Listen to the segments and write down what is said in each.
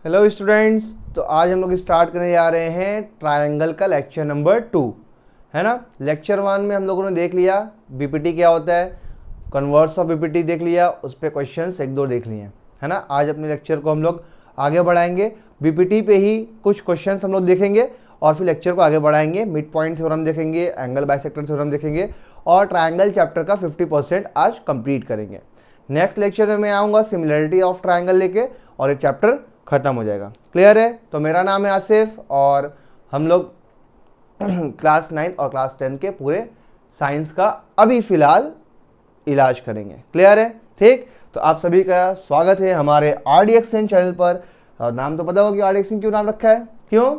Hello students, तो आज हम लोग स्टार्ट करने जा रहे हैं ट्रायंगल का लेक्चर नंबर 2, है ना। लेक्चर 1 में हम लोगों ने देख लिया बीपीटी क्या होता है, कन्वर्स ऑफ बीपीटी देख लिया, उस पर क्वेश्चंस एक दो देख लिए, है ना। आज अपने लेक्चर को हम लोग आगे बढ़ाएंगे, बीपीटी पे ही कुछ क्वेश्चंस हम लोग देखेंगे और फिर लेक्चर को आगे बढ़ाएंगे। मिड पॉइंट थ्योरम देखेंगे, एंगल बाइसेक्टर थ्योरम देखेंगे और ट्रायंगल चैप्टर का 50% आज कंप्लीट करेंगे। नेक्स्ट लेक्चर में मैं आऊँगा सिमिलरिटी ऑफ ट्रायंगल लेके और ये चैप्टर खत्म हो जाएगा। क्लियर है? तो मेरा नाम है आसिफ और हम लोग क्लास 9 और क्लास 10 के पूरे साइंस का अभी फ़िलहाल इलाज करेंगे। क्लियर है? ठीक, तो आप सभी का स्वागत है हमारे RDXN चैनल पर। और नाम तो पता होगा कि RDXN क्यों नाम रखा है, क्यों?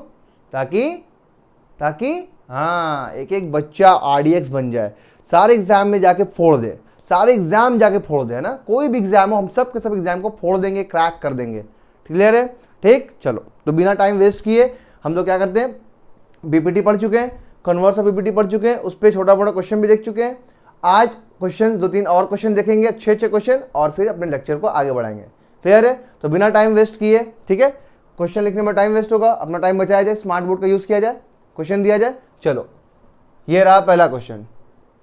ताकि हाँ, एक एक बच्चा RDX बन जाए, सारे एग्जाम में जाके फोड़ दे, सारे एग्जाम जाके फोड़ दे, है ना। कोई भी एग्जाम हो, हम सब के सब एग्जाम को फोड़ देंगे, क्रैक कर देंगे। क्लियर है? ठीक, चलो तो बिना टाइम वेस्ट किए हम लोग क्या करते हैं, बीपीटी पढ़ चुके हैं, कन्वर्स ऑफ बीपीटी पढ़ चुके हैं, उस पर छोटा मोटा क्वेश्चन भी देख चुके हैं। आज क्वेश्चन 2-3 और क्वेश्चन देखेंगे, अच्छे क्वेश्चन, और फिर अपने लेक्चर को आगे बढ़ाएंगे। क्लियर है? तो बिना टाइम वेस्ट किए, ठीक है, क्वेश्चन लिखने में टाइम वेस्ट होगा, अपना टाइम बचाया जाए, स्मार्ट बोर्ड का यूज़ किया जाए, क्वेश्चन दिया जाए। चलो ये रहा पहला क्वेश्चन।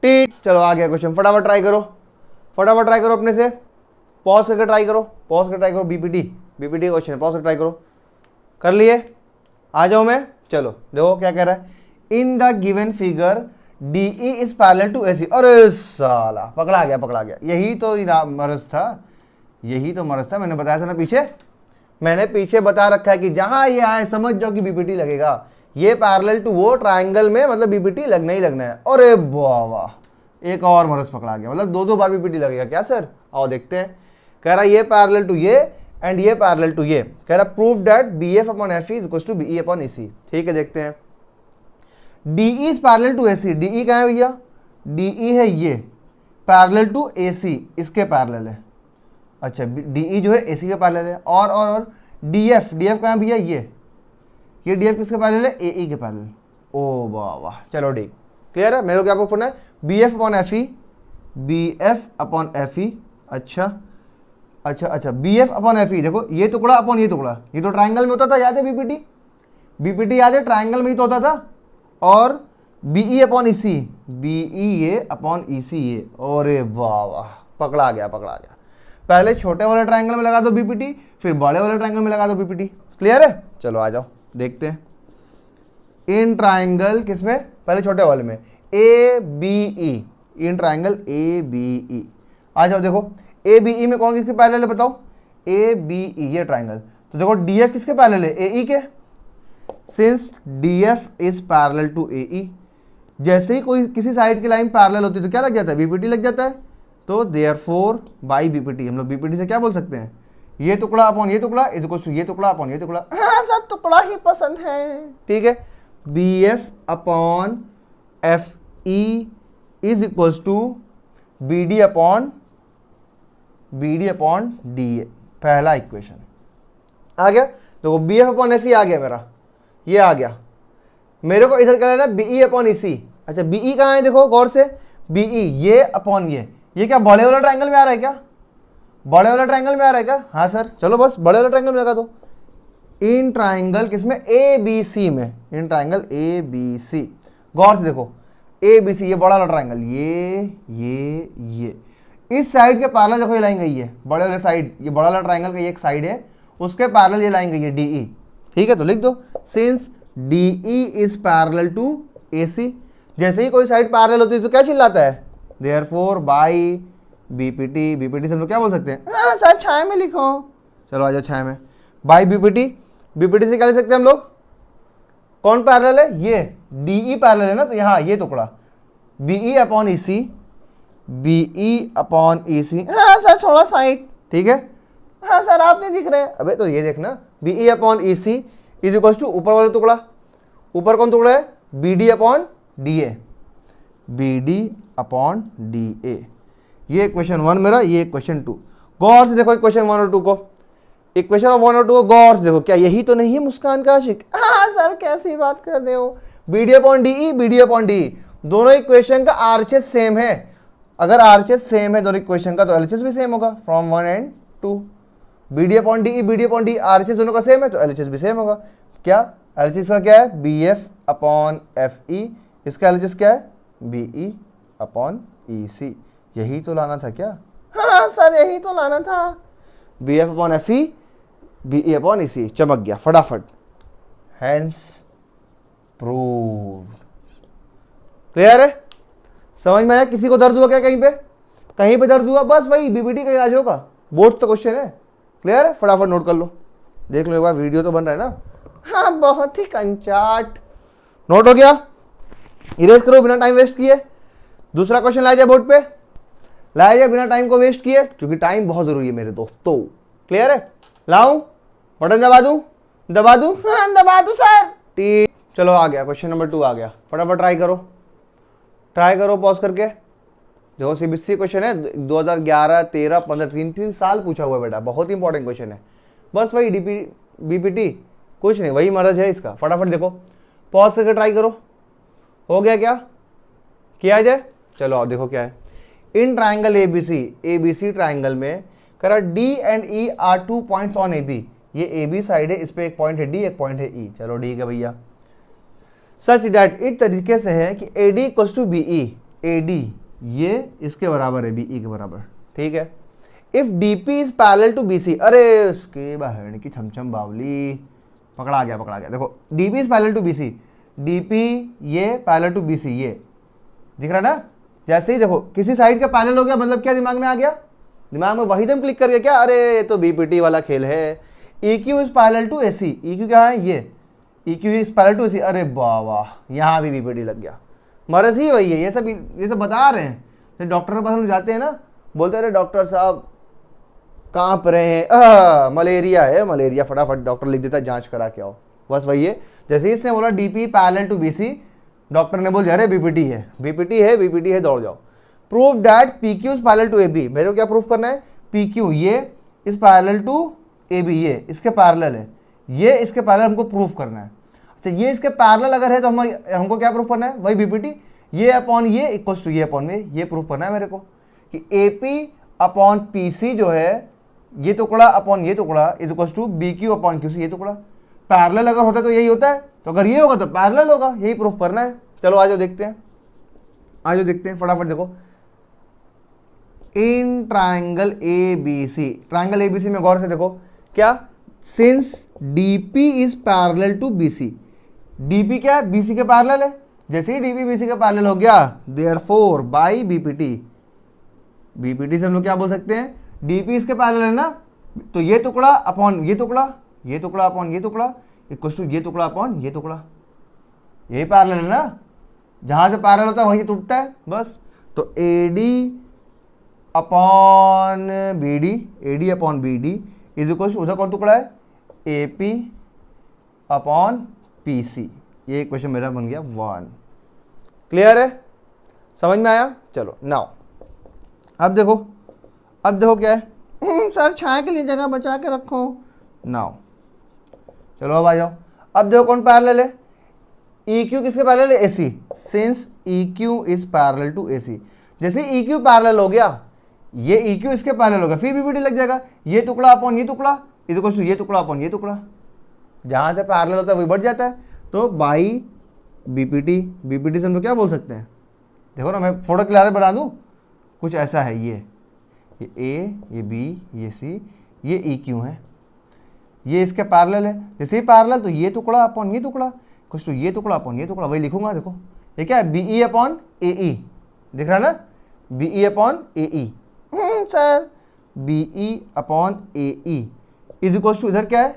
ठीक, चलो आ गया क्वेश्चन, फटाफट ट्राई करो, फटाफट ट्राई करो, अपने से पॉज करके ट्राई करो, पॉज करके ट्राई करो। बीपीटी क्वेश्चन पॉज करके ट्राई करो। कर लिए? आ जाओ मैं। चलो देखो क्या कह रहा है, in the given figure DE is parallel to AC। अरे साला, पकड़ा गया। यही तो मरज था, मैंने बताया था ना पीछे, मैंने पीछे बता रखा है कि जहां ये आए समझ जाओ कि बीपीटी लगेगा। ये पैरेलल टू वो ट्रायंगल में, मतलब बीपीटी लगना ही लगना है। अरे वाह, एक और मरज पकड़ा गया, मतलब 2-2 बार बीपीटी लगेगा क्या सर? आओ देखते हैं। कह रहा ये पैरेलल टू ये एंड ये पैरेलल टू ये। कह रहा prove that BF upon FE is equal to BE upon EC। ठीक है, देखते हैं। DE is parallel to AC। DE कहाँ है भैया? DE है ये, पैरेलल टू AC, इसके पैरेलल है। अच्छा, DE जो है AC के पैरेलल है। और DF कहाँ है भैया? ये DF किसके पैरेलल है? AE के पैरेलल। ओ वाह, चलो ठीक, क्लियर है। मेरे को क्या पढ़ना है? BF upon FE। अच्छा, BF अपॉन FE। देखो ये टुकड़ा अपॉन ये टुकड़ा, ये तो ट्रायंगल में होता था, याद है? बीपीटी याद है? ट्रायंगल में ही तो होता था। और BE अपॉन EC, BE ये अपॉन EC ये। अरे वाह, पकड़ा गया। पहले छोटे वाले ट्रायंगल में लगा दो बीपीटी, फिर बड़े वाले ट्रायंगल में लगा दो बीपीटी। क्लियर है? चलो आ जाओ देखते हैं। इन ट्रायंगल किसमें? पहले छोटे वाले में, ABE, इन ट्रायंगल ABE। आ जाओ देखो, ABE में कौन किसके पैरेलल है बताओ? ABE ये ट्रायंगल। तो देखो DF किसके पैरेलल है? AE के। Since DF is parallel to AE, जैसे ही कोई किसी साइड की लाइन पैरेलल होती है तो क्या लग जाता है? बीपीटी लग जाता है। तो देयरफॉर बाई बीपीटी, हम लोग बीपीटी से क्या बोल सकते हैं? ये टुकड़ा अपॉन ये टुकड़ा इज इक्वल टू ये टुकड़ा अपॉन ये टुकड़ा। हाँ सर, टुकड़ा ही पसंद है। ठीक है, BF upon FE is equal to BD upon DA। पहला इक्वेशन आ गया। देखो BF अपॉन FE आ गया मेरा, ये आ गया। मेरे को इधर क्या लेना? BE upon EC। अच्छा, BE कहाँ है? देखो गौर से, BE ये अपॉन ये क्या बड़े वाला ट्रायंगल में आ रहा है क्या? बड़े वाला ट्रायंगल में आ रहा है क्या? हाँ सर, चलो बस बड़े वाला ट्रायंगल में लगा दो। इन ट्रायंगल किसमें? ABC में, इन ट्रायंगल ABC। गौर से देखो, ABC ये बड़ा वाला ट्रायंगल, ये इस साइड के पैरेलल देखो ये लाइन गई है, बड़े वाले साइड, ये बड़ा वाला ट्रायंगल का ये एक साइड है, उसके पैरेलल ये लाइन गई है DE। ठीक है, तो लिख दो, since DE is parallel to AC। जैसे ही कोई साइड पैरेलल होती है तो क्या चिल्लाता है? देयरफॉर बाई बीपीटी से हम लोग क्या बोल सकते हैं? हाँ सर, छाया में लिखो। चलो आ जाओ छाया में। बाई बीपीटी से क्या लिख सकते हैं हम लोग? कौन पैरेलल है? ये DE पैरेलल है ना, तो यहाँ ये टुकड़ा BE अपॉन EC, हाँ सर थोड़ा साइड। ठीक है, हाँ सर आप नहीं दिख रहे। अबे तो ये देखना, BE upon EC is equal to ऊपर वाला टुकड़ा, ऊपर कौन टुकड़ा है? BD upon DA। ये क्वेश्चन 1 मेरा, ये क्वेश्चन 2। गौर से देखो इक्वेशन 1 और 2 को, इक्वेशन 1 और 2 को गौर से देखो। क्या यही तो नहीं है मुस्कान का आशिक? हाँ सर, कैसी बात कर रहे हो? BD अपॉन DE, दोनों इक्वेशन का RHS सेम है। अगर RHS सेम है दोनों इक्वेशन का, तो LHS भी सेम होगा, from 1 and 2। B D upon D E, B D upon D R H S दोनों का सेम है तो एल एच एस भी सेम होगा। क्या एल एच एस का क्या है, B F upon F E, इसका एल एच एस क्या है, बी ई अपॉन ई सी। यही तो लाना था क्या, हाँ सर यही तो लाना था, B F upon F E, B E upon E C, चमक गया फटाफट, हैंस प्रूव्ड। क्लियर है, समझ में आया? किसी को दर्द हुआ क्या कहीं पे, कहीं पे दर्द हुआ, बस वही बीपीटी का इलाज होगा, बोर्ड तो क्वेश्चन है। क्लियर है, फटाफट नोट कर लो, देख लो एक बार, वीडियो तो बन रहा है ना, हाँ बहुत ही कंचाट। नोट हो गया, इरेज करो बिना टाइम वेस्ट किए। दूसरा क्वेश्चन लाया जाए बोर्ड पे, लाया जाए बिना टाइम को वेस्ट किए, क्योंकि टाइम बहुत जरूरी है मेरे दोस्तों। क्लियर है, लाऊं बटन दबा दूं, दबा दूं, हाँ दबा दूं सर, ठीक। चलो आ गया, क्वेश्चन नंबर 2 आ गया, फटाफट ट्राई करो, ट्राई करो पॉज करके। देखो सीबीएसई क्वेश्चन है 2011, 13, 15, 3 साल पूछा हुआ है बेटा, बहुत ही इंपॉर्टेंट क्वेश्चन है। बस वही बीपीटी, कुछ नहीं, वही मर्ज है इसका। फटाफट देखो, पॉज करके ट्राई करो, हो गया क्या, किया जाए। चलो आओ देखो क्या है, इन ट्राइंगल एबीसी ट्राइंगल में करा D and E are 2 points on AB, ये एबी साइड है, इस पे एक पॉइंट है डी, एक पॉइंट है ई। चलो ठीक है भैया, सच डैट इस तरीके से है कि A D equals to B E, A D ये इसके बराबर है, बी ई के बराबर, ठीक है। If D P is parallel to B C, अरे उसके बहन की छमछम बावली, पकड़ा गया। देखो D P is parallel to B C, D P ये पैरेलल टू बी सी, ये दिख रहा ना। जैसे ही देखो किसी साइड का पैरेलल हो गया, मतलब क्या दिमाग में आ गया, दिमाग में वही तो क्लिक कर गया क्या, अरे ये तो बीपीटी वाला खेल है। E Q is parallel to A C, E Q क्या है, ये E Q is parallel to A C, अरे वाह यहाँ भी बीपीटी लग गया, मरज ही वही है। ये सब बता रहे हैं, तो डॉक्टर के पास हम जाते हैं ना, बोलते हैं अरे डॉक्टर साहब कांप रहे हैं, मलेरिया है, मलेरिया, फटाफट डॉक्टर लिख देता है, जांच करा के आओ, बस वही है। जैसे ही इसने बोला DP parallel to BC, doctor ने बोल अरे बीपीटी है, दौड़ जाओ। Prove that P Q is parallel to A B, मेरे को क्या प्रूफ करना है, पी क्यू ये is parallel to A B, ये इसके पैरेलल है, ये इसके पैरेलल हमको प्रूफ करना है। अच्छा ये इसके पैरेलल अगर है तो हमको क्या प्रूफ करना है, वही बीपीटी, ये अपॉन ये इक्वल्स टू ये अपॉन ये प्रूफ करना है मेरे को कि A P upon P C जो है, ये टुकड़ा अपॉन ये टुकड़ा is equals to B Q upon Q C, ये टुकड़ा। पैरेलल अगर होता है तो यही होता है, तो अगर ये होगा तो पैरेलल होगा, यही प्रूफ करना है। चलो आ जाओ देखते हैं, फटाफट देखो, in triangle A B C, triangle A B C में गौर से देखो क्या, since DP is parallel to BC, DP क्या है, बीसी के पैरेलल है। जैसे ही डीपी बीसी के पैरेलल हो गया, देयरफॉर बाय बीपीटी, बीपीटी से हम लोग क्या बोल सकते हैं, डीपी इसके पैरेलल है ना, तो ये टुकड़ा अपॉन ये टुकड़ा, ये टुकड़ा अपॉन ये टुकड़ा इक्वल्स टू ये टुकड़ा अपॉन ये टुकड़ा, यही पैरेलल है ना, जहां से पैरेलल होता है वहीं टूटता है बस। तो A D upon B D, A D upon B D is equals to, उधर कौन टुकड़ा है, A P upon P C, ये क्वेश्चन मेरा बन गया 1। क्लियर है, समझ में आया। चलो नाउ अब देखो क्या है, सर छाया के लिए जगह बचा के रखो। नाउ चलो अब आ जाओ, अब देखो कौन पैरेलल है, ई क्यू किसके पैरेलल है, A C, since E Q is parallel to A C. जैसे ई क्यू पैरेलल हो गया, ये ई क्यू इसके पैरेलल होगा, फिर बीपीटी लग जाएगा, ये टुकड़ा अपॉन ये टुकड़ा इज इक्वल टू ये टुकड़ा अपॉन ये टुकड़ा, जहां से पैरेलल होता है वही बढ़ जाता है। तो बाई बीपीटी, बीपीटी से हम लोग क्या बोल सकते हैं, देखो ना मैं फोटो क्लियर बना दूं, कुछ ऐसा है, ये ए, ये बी, ये सी, ये ई क्यू है, ये इसके पैरेलल है। जैसे ही पैरेलल तो ये टुकड़ा अपॉन ये टुकड़ा कुछ, तो ये टुकड़ा अपॉन ये टुकड़ा, वही लिखूंगा। देखो ये क्या है, बी ई अपॉन ए ई, दिख रहा है ना, B E upon A E, sir B E upon A E is equal to, इधर क्या है,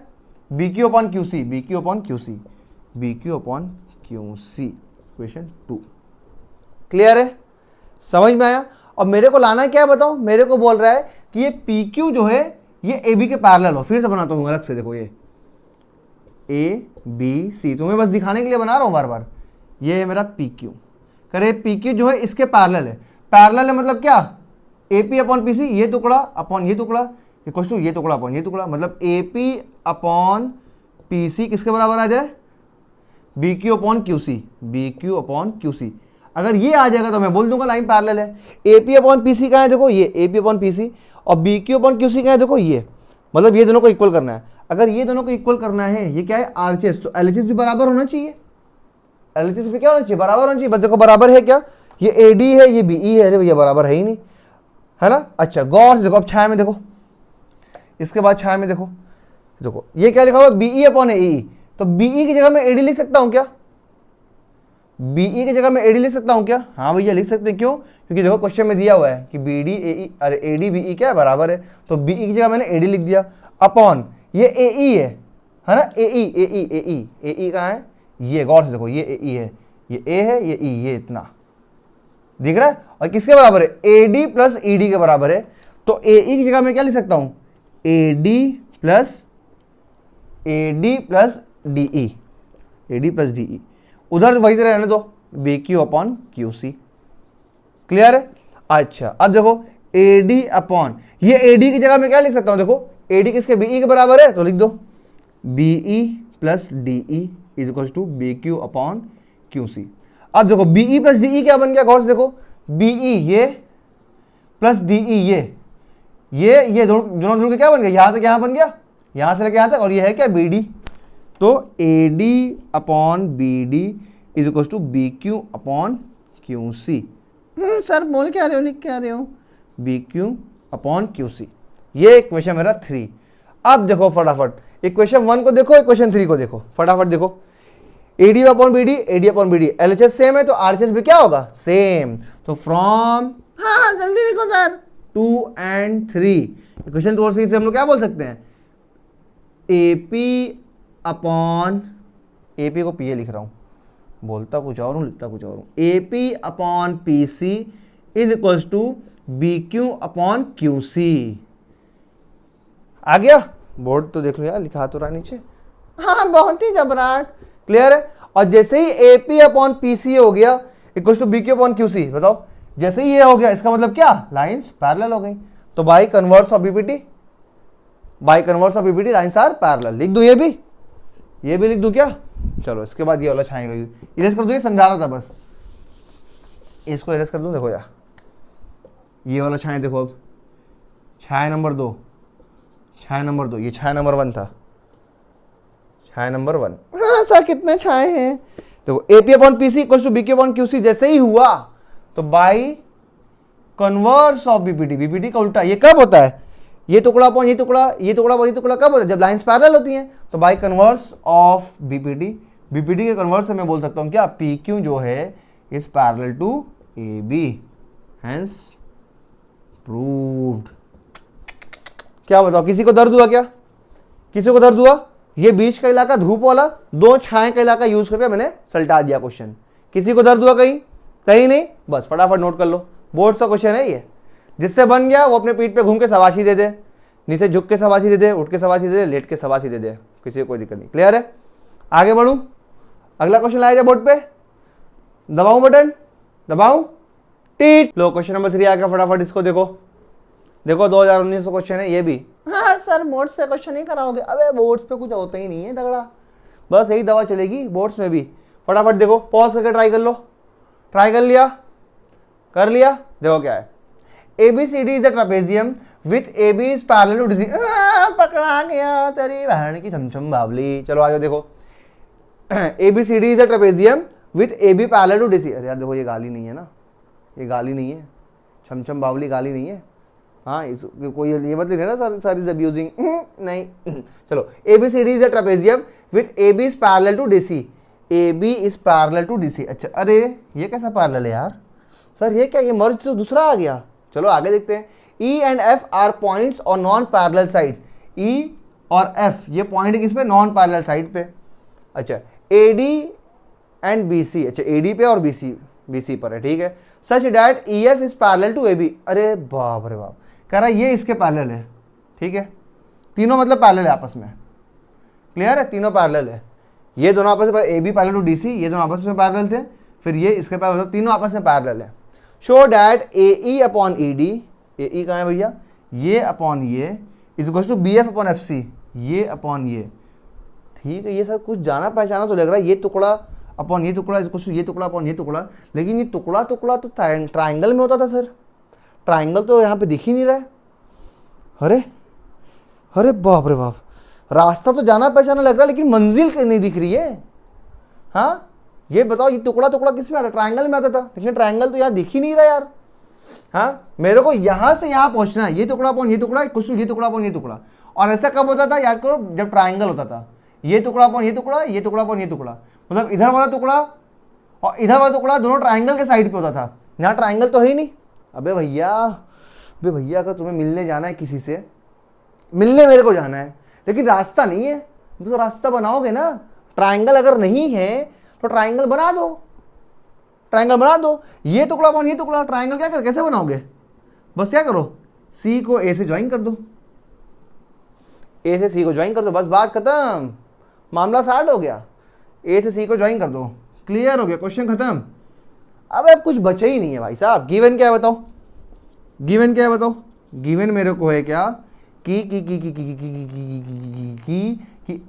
B Q upon Q C, B Q upon Q C, B Q upon Q C, question 2। Clear है, समझ में आया। और मेरे को लाना क्या है बताओ, मेरे को बोल रहा है कि ये पी क्यू जो है ये ए बी के पैरेलल हो। फिर से बनाता हूँ अलग से, देखो ये ए बी सी, तुम्हें बस दिखाने के लिए बना रहा हूँ बार बार, ये है मेरा पी क्यू, करे पी क्यू जो है इसके पैरेलल है, पैरेलल है मतलब क्या, A P upon P C, ये टुकड़ा अपॉन ये टुकड़ा इक्वल टू ये टुकड़ा अपॉन ये टुकड़ा, मतलब A P upon P C किसके बराबर आ जाए, B Q upon Q C, B Q upon Q C. अगर ये आ जाएगा तो मैं बोल दूंगा लाइन पैरेलल है। A P upon P C कहाँ है, देखो ये A P upon P C, और B Q upon Q C कहाँ है, देखो ये, मतलब ये दोनों को इक्वल करना है। अगर ये दोनों को इक्वल करना है, ये क्या है आरएचएस, तो एलएचएस भी बराबर होना चाहिए। एलएचएस भी क्या होना चाहिए, बराबर होना चाहिए। बस देखो बराबर है क्या, ये एडी है ये बीई है, अरे भैया बराबर है ही नहीं, है ना। अच्छा गौर से देखो, अब छाया में देखो, इसके बाद छाया में देखो, देखो ये क्या लिखा हुआ बीई अपॉन एई, तो बीई की जगह मैं एडी लिख सकता हूं क्या, बीई की जगह मैं एडी लिख सकता हूं क्या, हाँ भैया लिख सकते हैं। क्यों, क्योंकि देखो क्वेश्चन में दिया हुआ है कि बीडी एई, अरे एडी बीई क्या है, बराबर है, तो बीई की जगह मैंने एडी लिख दिया, अपॉन ये एई है ना, एई एई एई एई कहाँ है, ये गौर से देखो, ये एई है, ये ए है, ये ई, ये इतना दिख रहा है, और किसके बराबर है, एडी प्लस ईडी के बराबर है। तो एई की जगह मैं क्या लिख सकता हूं, AD plus DE, AD plus DE, उधर वही तरह रहने दो, B Q upon Q C. Clear है। अच्छा अब देखो एडी अपॉन, ये एडी की जगह मैं क्या लिख सकता हूं, देखो एडी किसके, बीई के बराबर है, तो लिख दो BE plus DE is equal to B Q upon Q C. अब देखो बीई प्लस डीई क्या बन गया, गौर से देखो, बीई ये प्लस डीई ये दोनों के क्या बन गया, यहां से क्या बन गया, यहां से लेके यहां तक, और ये है क्या बीडी, तो AD upon BD is equal to B Q upon Q C. Sir बोल क्या रहे हो, लिख क्या रहे हो, B Q upon Q C. ये इक्वेशन मेरा 3। अब देखो फटाफट इक्वेशन 1 को देखो, इक्वेशन 3 को देखो, फटाफट देखो, AD upon BD, LHS same है तो आरएचएस भी क्या होगा, सेम। तो फ्रॉम, हाँ जल्दी लिखो सर, 2 and 3, इक्वेशन 2 और 3 से हम लोग क्या बोल सकते हैं, एपी अपॉन, एपी को पीए लिख रहा हूं, बोलता कुछ और हूं लिखता कुछ और हूं, AP upon PC is equal to B Q upon Q C. आ गया, बोर्ड तो देख लो यार, लिखा तो रहा नीचे, हाँ बहुत ही जबराट। क्लियर है। और जैसे ही एपी अपॉन पीसी हो गया equal to B Q upon Q C, बताओ जैसे ही ये हो गया इसका मतलब क्या, लाइंस पैरेलल हो गई। तो by converse of BPT, by converse of BPT lines are parallel. लिख दूं, ये भी लिख दूं क्या, चलो इसके बाद ये वाला छाएगा, इरेज कर दूं, ये समझा रहा था बस, इसको इरेज कर दूं। देखो यार ये वाला छाए, देखो अब छाया नंबर 2, छाया नंबर 2, ये छाया नंबर 1 था, छाया नंबर 1। हाँ सर कितने छाए हैं, देखो AP upon PC equal to BQ upon QC जैसे ही हुआ तो by converse of BPT, BPT का उल्टा, ये कब होता है, ये टुकड़ा अपॉन ये टुकड़ा, ये टुकड़ा अपॉन ये टुकड़ा कब होता है, जब लाइंस पैरेलल होती हैं। तो by converse of BPT, BPT के कन्वर्स से मैं बोल सकता हूं क्या, पी क्यू जो है is parallel to A B, hence proved. क्या बताओ, किसी को दर्द हुआ क्या, किसी को दर्द हुआ, ये बीच का इलाका धूप वाला, 2 छाए का इलाका यूज करके मैंने सल्टा दिया क्वेश्चन। किसी को दर्द हुआ कहीं, कहीं नहीं, बस फटाफट नोट कर लो, बोर्ड का क्वेश्चन है ये। जिससे बन गया वो अपने पीठ पे घूम के शाबाशी दे दे, नीचे झुक के शाबाशी दे दे, उठ के शाबाशी दे दे, लेट के शाबाशी दे दे, किसी को कोई दिक्कत नहीं। क्लियर है। आगे बढ़ूं, अगला क्वेश्चन लाया जाए बोर्ड पे, दबाऊं बटन, दबाऊं, टीट, लो क्वेश्चन नंबर 3 आ गया, फटाफट इसको देखो, देखो 2019 का क्वेश्चन है ये भी। हाँ सर बोर्ड से क्वेश्चन नहीं कराओगे, अबे बोर्ड्स पे कुछ होता ही नहीं है तगड़ा, बस यही दवा चलेगी बोर्ड्स में भी। फटाफट देखो, पॉज करके ट्राई कर लो, ट्राई कर लिया, कर लिया, देखो क्या है, ABCD is a trapezium with AB is parallel to DC। पकड़ा गया तेरी बहन की छमछम बावली। चलो आगे देखो, ABCD is a trapezium with AB parallel to DC। अरे यार देखो ये गाली नहीं है ना, ये गाली नहीं है, छमछम बावली गाली नहीं है। हाँ कोई ये मत लिखना सर इज अब्यूजिंग, नहीं। चलो ABCD is a trapezium with AB is parallel to DC, AB is parallel to DC। अच्छा अरे ये कैसा पैरेलल है यार, सर ये क्या, ये मर्ज तो दूसरा आ गया। चलो आगे देखते हैं, E and F are points और नॉन पैरेलल साइड्स, E और F ये पॉइंट है किस पे, नॉन पैरेलल साइड पे। अच्छा AD एंड BC, अच्छा AD पे और BC पर है, ठीक है। Such that EF is parallel to AB। अरे बाप रे बाप, कह रहा है ये इसके पैरेलल है, ठीक है, तीनों मतलब पैरेलल है आपस में। क्लियर है, तीनों पैरेलल है, ये दोनों आपस में, AB पैरेलल टू DC, ये दोनों आपस में पैरेलल थे, फिर ये इसके पैरेलल, तीनों आपस में पैरेलल है। Show that AE upon ED, AE कहाँ है भैया, ये अपॉन ये is equal to BF upon FC, ये अपॉन ये, ठीक है। ये सब कुछ जाना पहचाना तो लग रहा है, ये टुकड़ा अपॉन ये टुकड़ा इज इक्वल टू ये टुकड़ा अपॉन ये टुकड़ा, लेकिन ये टुकड़ा टुकड़ा तो ट्राइंगल में होता था सर, ट्राइंगल तो यहाँ पे दिख ही नहीं रहा है। अरे अरे बाप रे बाप, रास्ता तो जाना पहचाना लग रहा है लेकिन मंजिल नहीं दिख रही है। हाँ ये बताओ, ये टुकड़ा टुकड़ा किस में आता? ट्रायंगल में आता था, लेकिन ट्रायंगल तो यार दिख ही नहीं रहा यार। हाँ मेरे को यहां से यहां पहुंचना है, ये टुकड़ा पॉइंट ये टुकड़ा, कुछ ये टुकड़ा पॉइंट ये टुकड़ा। और ऐसा कब होता था याद करो, जब ट्रायंगल होता था, ये टुकड़ा पॉइंट ये टुकड़ा, ये टुकड़ा पॉइंट ये टुकड़ा, मतलब इधर वाला टुकड़ा और इधर वाला टुकड़ा दोनों ट्रायंगल के साइड पे होता था। यहाँ ट्रायंगल तो है ही नहीं। अबे भैया, अबे भैया अगर तुम्हें मिलने जाना है किसी से, मिलने मेरे को जाना है लेकिन रास्ता नहीं है, तो रास्ता बनाओगे ना। ट्रायंगल अगर नहीं है तो ट्रायंगल बना दो, ट्रायंगल बना दो। ये टुकड़ा पॉइंट ये टुकड़ा, ट्रायंगल क्या कैसे बनाओगे? बस क्या करो, सी को ए से ज्वाइन कर दो, ए से सी को ज्वाइन कर दो, बस बात खत्म, मामला सॉल्व हो गया। ए से सी को ज्वाइन कर दो, क्लियर हो गया, क्वेश्चन खत्म। अब कुछ बचा ही नहीं है भाई साहब। गिवन क्या है बताओ, गिवन क्या है बताओ? गिवन मेरे को है क्या कि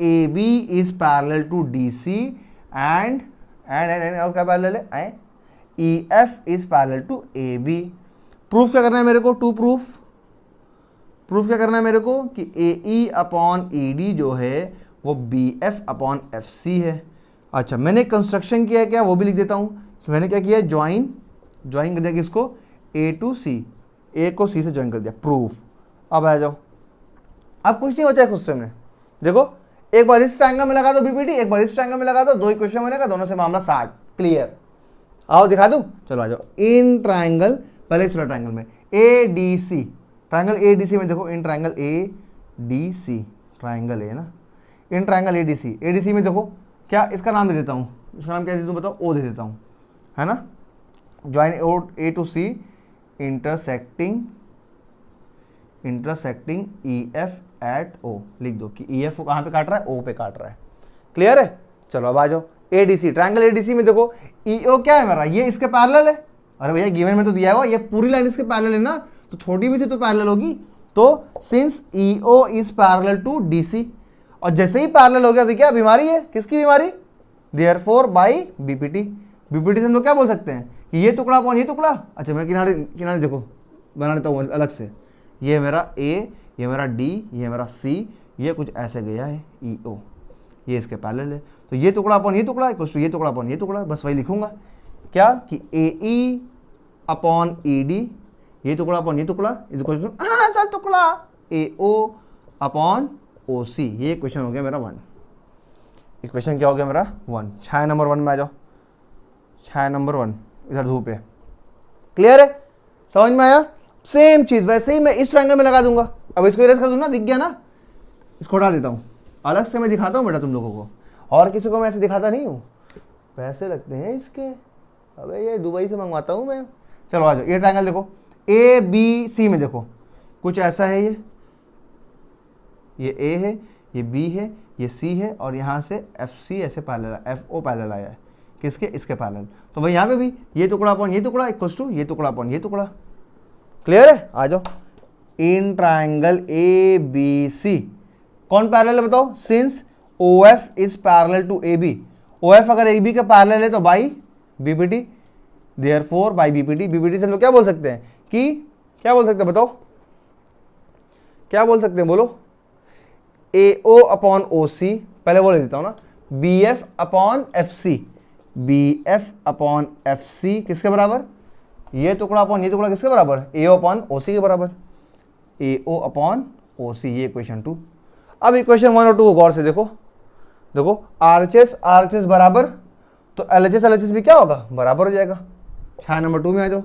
A B is parallel to D C and और क्या पैरेलल है, E F is parallel to A B. Proof क्या करना है मेरे को? टू प्रूफ क्या करना है मेरे को कि ए ई अपॉन ई डी जो है वो B F upon F C है। अच्छा मैंने कंस्ट्रक्शन किया है क्या, वो भी लिख देता हूँ कि मैंने क्या किया, ज्वाइन कर दिया किसको, ए टू सी, ए को सी से ज्वाइन कर दिया, प्रूफ। अब आ जाओ, अब कुछ नहीं बचा है क्वेश्चन में। देखो एक बार इस ट्रायंगल में लगा दो बीपीटी, एक बार इस ट्रायंगल में लगा दो, दो इक्वेशन बनेगा, दोनों से मामला 60, क्लियर। आओ दिखा दूं, चलो आ जाओ। इन ट्रायंगल, पहले इस ट्रायंगल में A D C, triangle A D C में देखो, in triangle A D C, triangle है ना, इन ट्रायंगल ए डी सी में देखो क्या, इसका नाम दे देता हूँ, इसका नाम क्या दे दूँ बताओ, ओ दे देता हूँ, है ना। Join A to C intersecting E F at O, लिख दो कि ई एफ कहाँ पे काट रहा है, ओ पे काट रहा है, क्लियर है। चलो अब आ जाओ A D C, triangle A D C में देखो ई ओ क्या है मेरा, ये इसके पैरेलल है। अरे भैया गिवन में तो दिया हुआ ये पूरी लाइन इसके पैरेलल है ना, तो छोटी भी सी तो पैरेलल होगी। तो since E O is parallel to D C, और जैसे ही पैरेलल हो गया तो क्या बीमारी है, किसकी बीमारी, देयरफॉर बाय बीपीटी। बीपीटी से हम लोग क्या बोल सकते हैं कि ये टुकड़ा अपॉन ये टुकड़ा। अच्छा मैं किनारे किनारे देखो बना लेता हूँ अलग से, ये मेरा ए, ये मेरा डी, ये मेरा सी, ये कुछ ऐसे गया है ई ओ, ये इसके पैरेलल है। तो ये टुकड़ा अपॉन ये टुकड़ा इक्वल्स टू ये टुकड़ा अपॉन ये टुकड़ा, बस वही लिखूंगा क्या कि ए ई अपॉन ई डी, ये टुकड़ा अपॉन ये टुकड़ा इज इक्वल्स टू सर टुकड़ा ए ओ अपॉन ओ सी। ये क्वेश्चन हो गया मेरा 1। इक्वेशन क्या हो गया मेरा 1। छाया नंबर 1 में आ जाओ, छाया नंबर 1 इधर धूप है, क्लियर है, समझ में आया। सेम चीज वैसे ही मैं इस ट्रायंगल में लगा दूंगा। अब इसको इरेज कर दूं ना, दिख गया ना, इसको हटा देता हूँ, अलग से मैं दिखाता हूँ बेटा तुम लोगों को, और किसी को मैं ऐसे दिखाता नहीं हूँ, पैसे लगते हैं इसके, अबे ये दुबई से मंगवाता हूँ मैं। चलो आ जाओ, ये ट्रायंगल देखो ए बी सी में देखो कुछ ऐसा है, ये ए है, ये बी है, ये सी है, और यहाँ से एफ सी ऐसे पैरेलल, एफ ओ पैरेलल आया है किसके, इसके पैरेलल। तो भाई यहाँ पे भी ये टुकड़ा अपॉन ये टुकड़ा इक्वल्स टू ये टुकड़ा अपॉन ये टुकड़ा, क्लियर है। आ जाओ इन ट्रायंगल ए बी सी कौन पैरेलल है बताओ, since O F is parallel to A B, O F अगर ए बी का पैरेलल है तो by BPT, therefore by BPT. BPT से हम लोग क्या बोल सकते हैं कि, क्या बोल सकते हैं बताओ, क्या बोल सकते हैं बोलो, ए ओ अपॉन ओ सी, पहले वो ले देता हूं ना, B F upon F C, B F upon F C किसके बराबर, ये टुकड़ा अपॉन ये टुकड़ा किसके बराबर, ए ओ अपॉन ओ सी के बराबर, ए ओ अपॉन ओ सी। ये इक्वेशन 2। अब इक्वेशन 1 और 2 को गौर से देखो, देखो आरएचएस बराबर, तो एलएचएस भी क्या होगा, बराबर हो जाएगा। छाया नंबर 2 में आ जाओ।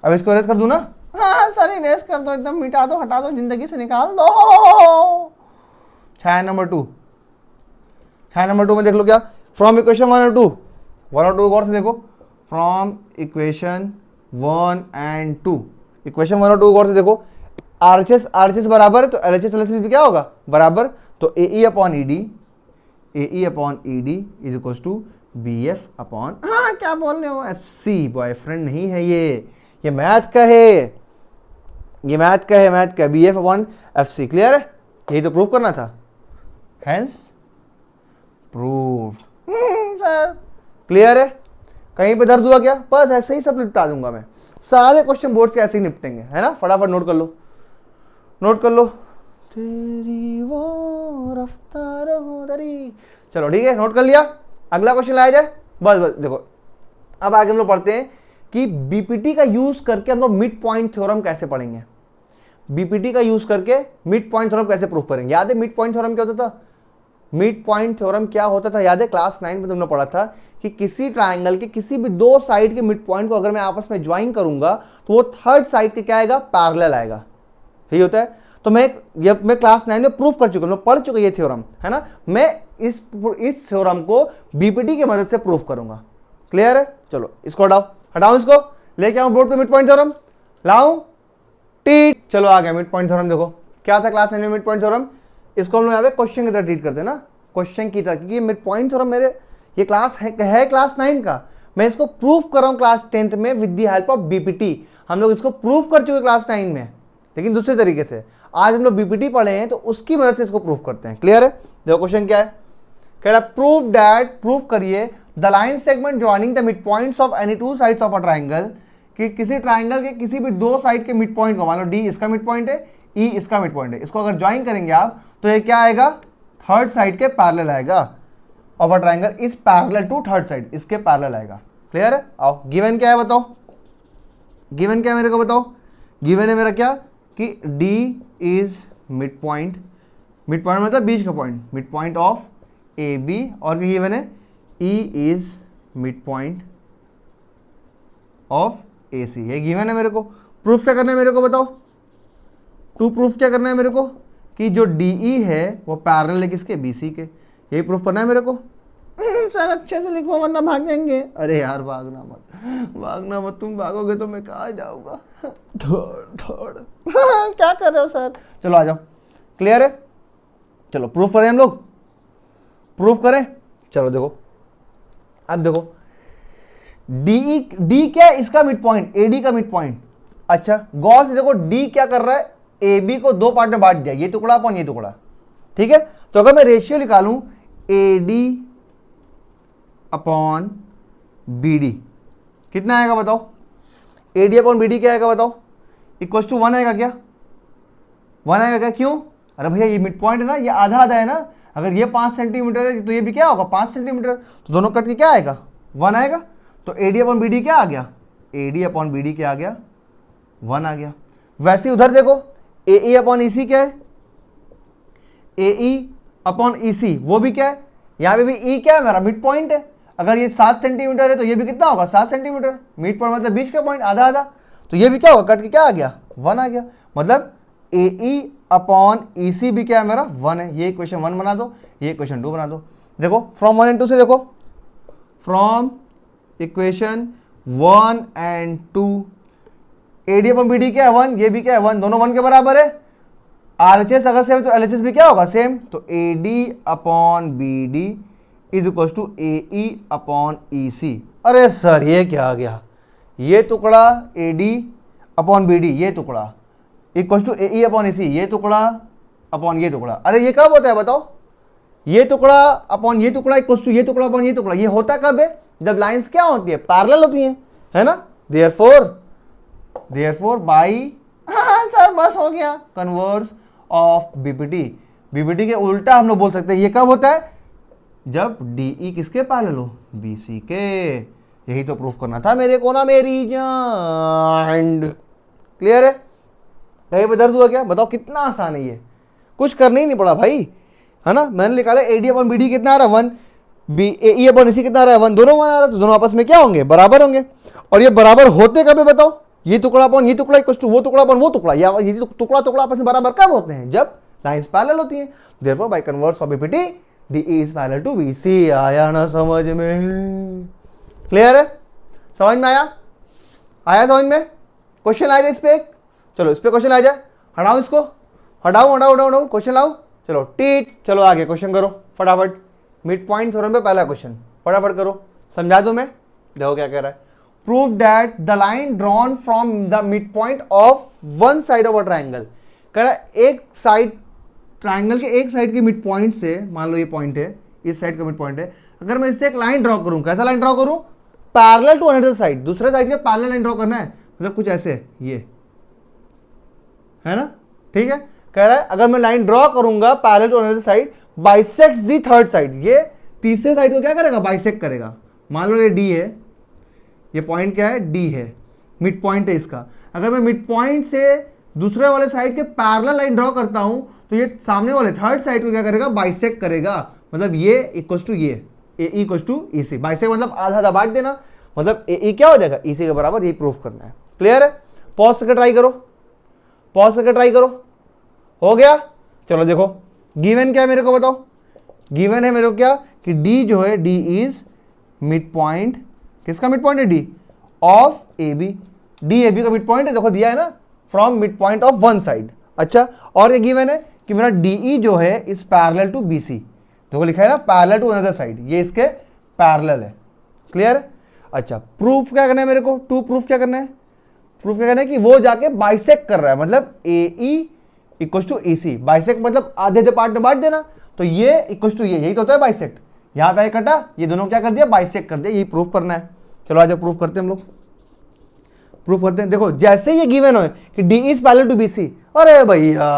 अब इसको इरेज कर दूं ना, हाँ सर इरेज कर दो, एकदम मिटा दो, हटा दो, जिंदगी से निकाल दो। छाया नंबर 2, छाया नंबर 2 में देख लो क्या, फ्रॉम इक्वेशन 1 और 2 गौर से देखो, फ्रॉम इक्वेशन 1 एंड 2, इक्वेशन 1 और 2 गौर से देखो, आरएचएस बराबर है तो एलएचएस भी क्या होगा, बराबर। तो A E upon E D is equals to B F upon, हाँ क्या बोल रहे हो, एफ सी। बॉयफ्रेंड नहीं है ये मैथ का है, ये मैथ का B F upon F C, clear है। यही तो प्रूफ करना था, हैंस प्रूफ। सर क्लियर है, कहीं पे दर्द हुआ क्या, बस ऐसे ही सब निपटा दूंगा मैं, सारे क्वेश्चन बोर्ड से ऐसे ही निपटेंगे, है ना। फटाफट नोट कर लो, तेरी वो रफ्तार हो तेरी। चलो ठीक है, नोट कर लिया। अगला क्वेश्चन लाया जाए। बस बस देखो, अब आगे हम लोग पढ़ते हैं कि बीपीटी का यूज करके हम लोग मिड पॉइंट थ्योरम कैसे पढ़ेंगे। बीपीटी का यूज करके मिड पॉइंट थ्योरम कैसे प्रूफ करेंगे। याद है मिड पॉइंट थ्योरम क्या होता था? मिड पॉइंट थ्योरम क्या होता था? याद है क्लास 9 में तुमने पढ़ा था कि किसी ट्राइंगल के किसी भी दो साइड के मिड पॉइंट को अगर मैं आपस में ज्वाइन करूंगा तो वो थर्ड साइड के क्या आएगा? पैरेलल आएगा। यही होता है। तो मैं क्लास 9 में प्रूफ कर चुका हूं, मैं पढ़ चुका ये थ्योरम है ना। मैं इस थ्योरम को बीपीटी की मदद से प्रूफ करूंगा। क्लियर है? चलो इसको हटाओ इसको, लेके आऊं बोर्ड पे मिड पॉइंट थ्योरम, लाऊं टीट। चलो आ गया मिड पॉइंट थ्योरम। देखो क्या था क्लास 9 में मिड पॉइंट थ्योरम। इसको हम लोग यहाँ पे क्वेश्चन की तरह ट्रीट करते हैं ना, क्वेश्चन की तरह, क्योंकि मिड पॉइंट थ्योरम मेरे ये क्लास है क्लास 9 का। मैं इसको प्रूफ कर रहा हूँ क्लास 10th में with the help of BPT. हम लोग इसको प्रूफ कर चुके क्लास 9 में, लेकिन दूसरे तरीके से। आज हम लोग बीपीटी पढ़े हैं तो उसकी मदद से इसको प्रूफ करते हैं। क्लियर है? देखो क्वेश्चन क्या है, कह रहा प्रूव दैट, प्रूफ करिए the line segment joining the mid points of any two sides of a triangle, कि किसी ट्राइंगल के किसी भी दो साइड के मिड पॉइंट को, मान लो डी इसका मिड पॉइंट है, ई इसका मिड पॉइंट है, इसको अगर ज्वाइन करेंगे आप तो ये क्या आएगा? थर्ड साइड के पैरेलल आएगा। Of a triangle is parallel to third side, इसके पैरेलल आएगा। क्लियर है? आओ गिवन क्या है बताओ, गिवन क्या है मेरे को बताओ। गिवन है मेरा क्या कि D is mid point, mid point मतलब बीच का point, mid point of A B, और गिवन है E is mid point of A C. ये गिवन है मेरे को। प्रूफ क्या करना है मेरे को बताओ। टू प्रूफ क्या करना है मेरे को कि जो डी ई है वो पैरेलल है किसके? बी सी के। यही प्रूफ करना है मेरे को। सर अच्छे से लिखो वरना भागेंगे। अरे यार भागना मत, तुम भागोगे तो मैं कहाँ जाऊंगा। थोड़ क्या कर रहे हो सर? चलो आ जाओ। क्लियर है? चलो प्रूफ करें हम लोग, प्रूफ करें। चलो देखो, अब देखो डी क्या है? इसका मिड पॉइंट, ए डी का मिड पॉइंट। अच्छा गौर से देखो, डी क्या कर रहा है? ए बी को दो पार्ट में बांट दिया, ये टुकड़ा अपॉन ये टुकड़ा। ठीक है? तो अगर मैं रेशियो निकालूं A D upon B D, कितना आएगा बताओ? A D upon B D क्या आएगा बताओ? इक्वल टू 1 आएगा क्या? 1 आएगा क्या? क्यों? अरे भैया ये मिड पॉइंट है ना, ये आधा आधा है ना। अगर ये 5 सेंटीमीटर है तो ये भी क्या होगा? 5 सेंटीमीटर। तो दोनों कट के क्या आएगा? 1 आएगा। तो A D upon B D क्या आ गया? A D upon B D क्या आ गया? 1 आ गया। वैसे उधर देखो ए ई अपॉन ई सी क्या है? ए ई अपॉन ई सी वो भी क्या है? यहाँ पे भी ई क्या है? मेरा मिड पॉइंट है। अगर ये 7 सेंटीमीटर है तो ये भी कितना होगा? 7 सेंटीमीटर। मिड पॉइंट मतलब बीच का पॉइंट, आधा आधा। तो ये भी क्या होगा? कट के क्या आ गया? 1 आ गया। मतलब ए ई अपॉन ई सी भी क्या है? मेरा 1 है। ये इक्वेशन 1 बना दो, ये इक्वेशन 2 बना दो। देखो फ्रॉम 1 एंड 2 से देखो, from equation 1 and 2 A D upon B D क्या है? 1, ये भी क्या है? 1, दोनों 1 के बराबर है। आर एच एस अगर सेम तो एल एच एस भी क्या होगा? सेम। तो A D upon B D is equal to A E upon E C. अरे सर ये क्या आ गया? ये टुकड़ा A D upon B D, ये टुकड़ा equal to A E upon E C, ये टुकड़ा अपॉन ये टुकड़ा। अरे ये कब होता है बताओ? ये टुकड़ा अपॉन ये टुकड़ा इक्वल टू ये टुकड़ा अपॉन ये टुकड़ा। ये होता कब है? जब लाइंस क्या होती है? पैरेलल होती हैं, है ना। देयरफॉर बाई सर बस हो गया, कन्वर्स ऑफ बीपीटी। बीपीटी के उल्टा हम लोग बोल सकते हैं ये कब होता है? जब डीई किसके पैरेलल हो? बीसी के। यही तो प्रूफ करना था मेरे को ना मेरी जान। क्लियर है? कहीं पे दर्द हुआ क्या? बताओ कितना आसान है ये, कुछ करना ही नहीं पड़ा भाई, है ना। मैंने निकाला A D upon B D कितना आ रहा है? 1। बी ए ई अपॉन इसी कितना आ रहा है? 1। दोनों 1 आ रहा है, तो दोनों आपस में क्या होंगे? बराबर होंगे। और ये बराबर होते कब है बताओ? ये टुकड़ा अपॉन ये टुकड़ा इक्वल टू वो टुकड़ा अपॉन वो टुकड़ा, या ये टुकड़ा टुकड़ा आपस में बराबर कब होते हैं? जब लाइंस पैरेलल होती हैं। Therefore by converse of BPT D is parallel to BC. आया ना समझ में? क्लियर है? समझ में आया? आया समझ में? क्वेश्चन आ जाए इस पे। चलो इस पे क्वेश्चन आ जाए। हटाओ इसको, हटाओ क्वेश्चन लाओ। चलो टीट, चलो आगे क्वेश्चन करो फटाफट। मिड पॉइंट थ्योरम पे पहला क्वेश्चन फटाफट करो, समझा दो मैं। देखो क्या कह रहा है, prove that the line drawn from the mid point of one side of a triangle. कह रहा है एक साइड, ट्राइंगल के एक साइड के मिड पॉइंट से, मान लो ये पॉइंट है, इस साइड का मिड पॉइंट है, अगर मैं इससे एक लाइन ड्रॉ करूं, कैसा लाइन ड्रॉ करूं? पैरेलल टू अनदर साइड, दूसरे साइड के पैरेलल लाइन ड्रॉ करना है, मतलब कुछ ऐसे, ये है ना, ठीक है। कह रहा है अगर मैं लाइन ड्रॉ करूंगा parallel to another side bisects the third side, ये तीसरे साइड को क्या करेगा, बाइसेक्ट करेगा। मान लो ये डी है, ये पॉइंट क्या है, डी है, मिड पॉइंट है इसका। अगर मैं मिड पॉइंट से दूसरे वाले साइड के पैरेलल लाइन ड्रॉ करता हूं तो ये सामने वाले थर्ड साइड को क्या करेगा, बाइसेक्ट करेगा। मतलब ये इक्वल्स टू ये, A equals to E C. Bisect मतलब आधा आधा बांट देना, मतलब ए ई क्या हो जाएगा, ई सी के बराबर। ये प्रूफ करना है। क्लियर है? पॉज करके ट्राई करो, पॉज करके ट्राई करो। हो गया? चलो देखो गिवन क्या है मेरे को बताओ। गिवन है मेरे को क्या कि डी जो है, डी इज मिड पॉइंट, किसका मिड पॉइंट है, D of A B. D A B का मिड पॉइंट है, देखो दिया है ना, from mid point of one side. अच्छा, और ये गिवन है कि मेरा डी ई जो है is parallel to B C. देखो लिखा है ना पैरेलल टू अनदर साइड, ये इसके पैरेलल है। क्लियर है? अच्छा, प्रूफ क्या करना है मेरे को, टू प्रूफ क्या करना है, प्रूफ क्या करना है कि वो जाके बाइसेक्ट कर रहा है, मतलब A E equal to E C. Bisect मतलब आधे आधे पार्ट में बांट देना, तो ये इक्वल टू ये, यही तो होता है बाइसेक्ट। यहाँ पे कटा, ये दोनों क्या कर दिया, बाइसेक्ट कर दिया। यही प्रूफ करना है। चलो आज प्रूफ करते हैं हम लोग, प्रूफ करते हैं। देखो जैसे ये गिवन हो कि D is parallel to B C, अरे भैया,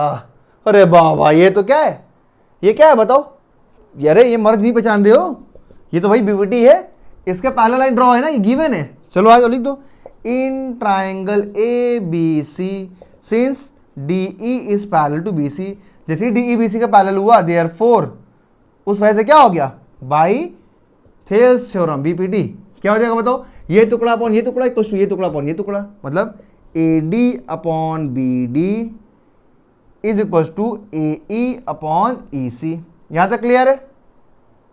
अरे बाबा, ये तो क्या है, ये क्या है बताओ, अरे ये मर्ज नहीं पहचान रहे हो, ये तो भाई बीबीटी है, इसके पैरेलल लाइन ड्रॉ है ना, ये गिवन है। चलो आज लिख दो, in triangle A B C since D E is parallel to B C. जैसे डी ई बी सी का पैरेलल हुआ, देयरफॉर उस वजह से क्या हो गया, बाई थेल्स थ्योरम, बीपीटी क्या हो जाएगा बताओ, ये टुकड़ा अपॉन ये टुकड़ा इक्वल टू ये टुकड़ा अपॉन ये टुकड़ा, मतलब A D upon B D is equal to A E upon E C. यहां तक क्लियर है?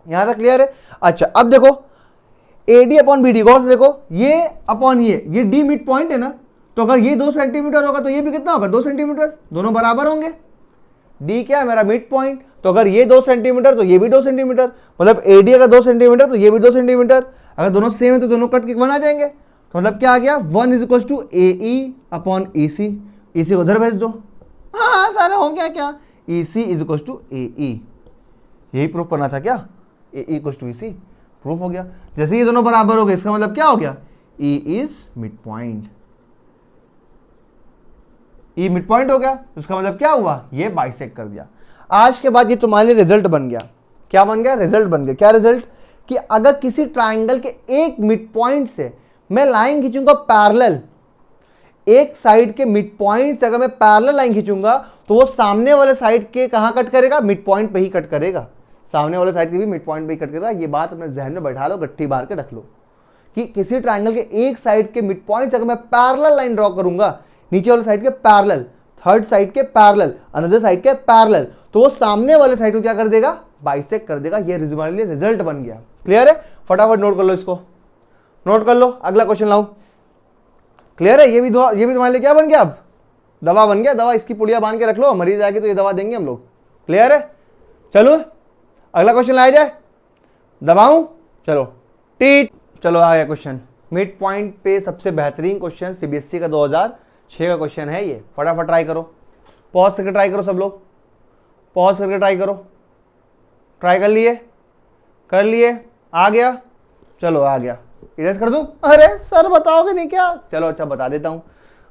यहां तक क्लियर है? अच्छा, अब देखो A D upon B D, गौर से देखो, ये अपॉन ये डी मिड पॉइंट है ना, तो अगर ये 2 सेंटीमीटर होगा तो ये भी कितना होगा, 2 सेंटीमीटर, दोनों बराबर होंगे। डी क्या है मेरा, मिड पॉइंट, तो अगर ये 2 सेंटीमीटर तो ये भी 2 सेंटीमीटर, मतलब ए डी अगर 2 सेंटीमीटर तो ये भी 2 सेंटीमीटर। अगर दोनों सेम है तो दोनों कट के 1 आ जाएंगे, तो मतलब क्या आ गया, 1 is equal to A E upon E C. E C उधर भेज दो, हाँ सारे हो गया क्या, ई सी is equal to A E. यही प्रूफ करना था क्या, A E equal to E C, proof हो गया। जैसे ये दोनों बराबर हो गए, इसका मतलब क्या हो गया, ई is mid point, E mid point हो गया, उसका मतलब क्या हुआ, ये बाइसेक्ट कर दिया। आज के बाद ये तुम्हारे लिए रिजल्ट बन गया। क्या बन गया, रिजल्ट बन गया। क्या रिजल्ट, कि अगर किसी ट्राइंगल के एक मिड पॉइंट से मैं लाइन खींचूंगा पैरेलल, एक साइड के मिड पॉइंट से अगर मैं पैरेलल लाइन खींचूंगा तो वो सामने वाले साइड के कहां कट करेगा, मिड पॉइंट पे ही कट करेगा, सामने वाले साइड के भी मिड पॉइंट पे ही कट करेगा। ये बात अपने जहन में बैठा लो, गट्ठी बार के रख लो कि किसी ट्राइंगल के एक साइड के मिड पॉइंट से अगर मैं पैरेलल लाइन ड्रॉ करूंगा, नीचे वाले साइड के पैरेलल, थर्ड साइड के पैरेलल, अनदर साइड के पैरेलल, तो वो सामने वाले साइड को क्या कर देगा, बाइसेक्ट कर देगा। ये हमारे लिए रिजल्ट बन गया। क्लियर है? फटाफट नोट कर लो, इसको नोट कर लो, अगला क्वेश्चन लाओ। क्लियर है? ये भी तुम्हारे लिए क्या बन गया, अब दवा बन गया। दवा इसकी पुड़िया बांध के रख लो, मरीज आके तो ये दवा देंगे हम लोग। क्लियर है? चलो अगला क्वेश्चन लाया जाए, दबाऊं, चलो टीट। चलो आ गया क्वेश्चन, मिड पॉइंट पे सबसे बेहतरीन क्वेश्चन सीबीएसई का 2006 का क्वेश्चन है ये। फटाफट ट्राई करो, पॉज करके ट्राई करो, सब लोग पॉज करके ट्राई करो। ट्राई कर लिए, कर लिए, आ गया, चलो आ गया, इरेज कर दूं? अरे सर बताओगे नहीं क्या? चलो अच्छा बता देता हूं।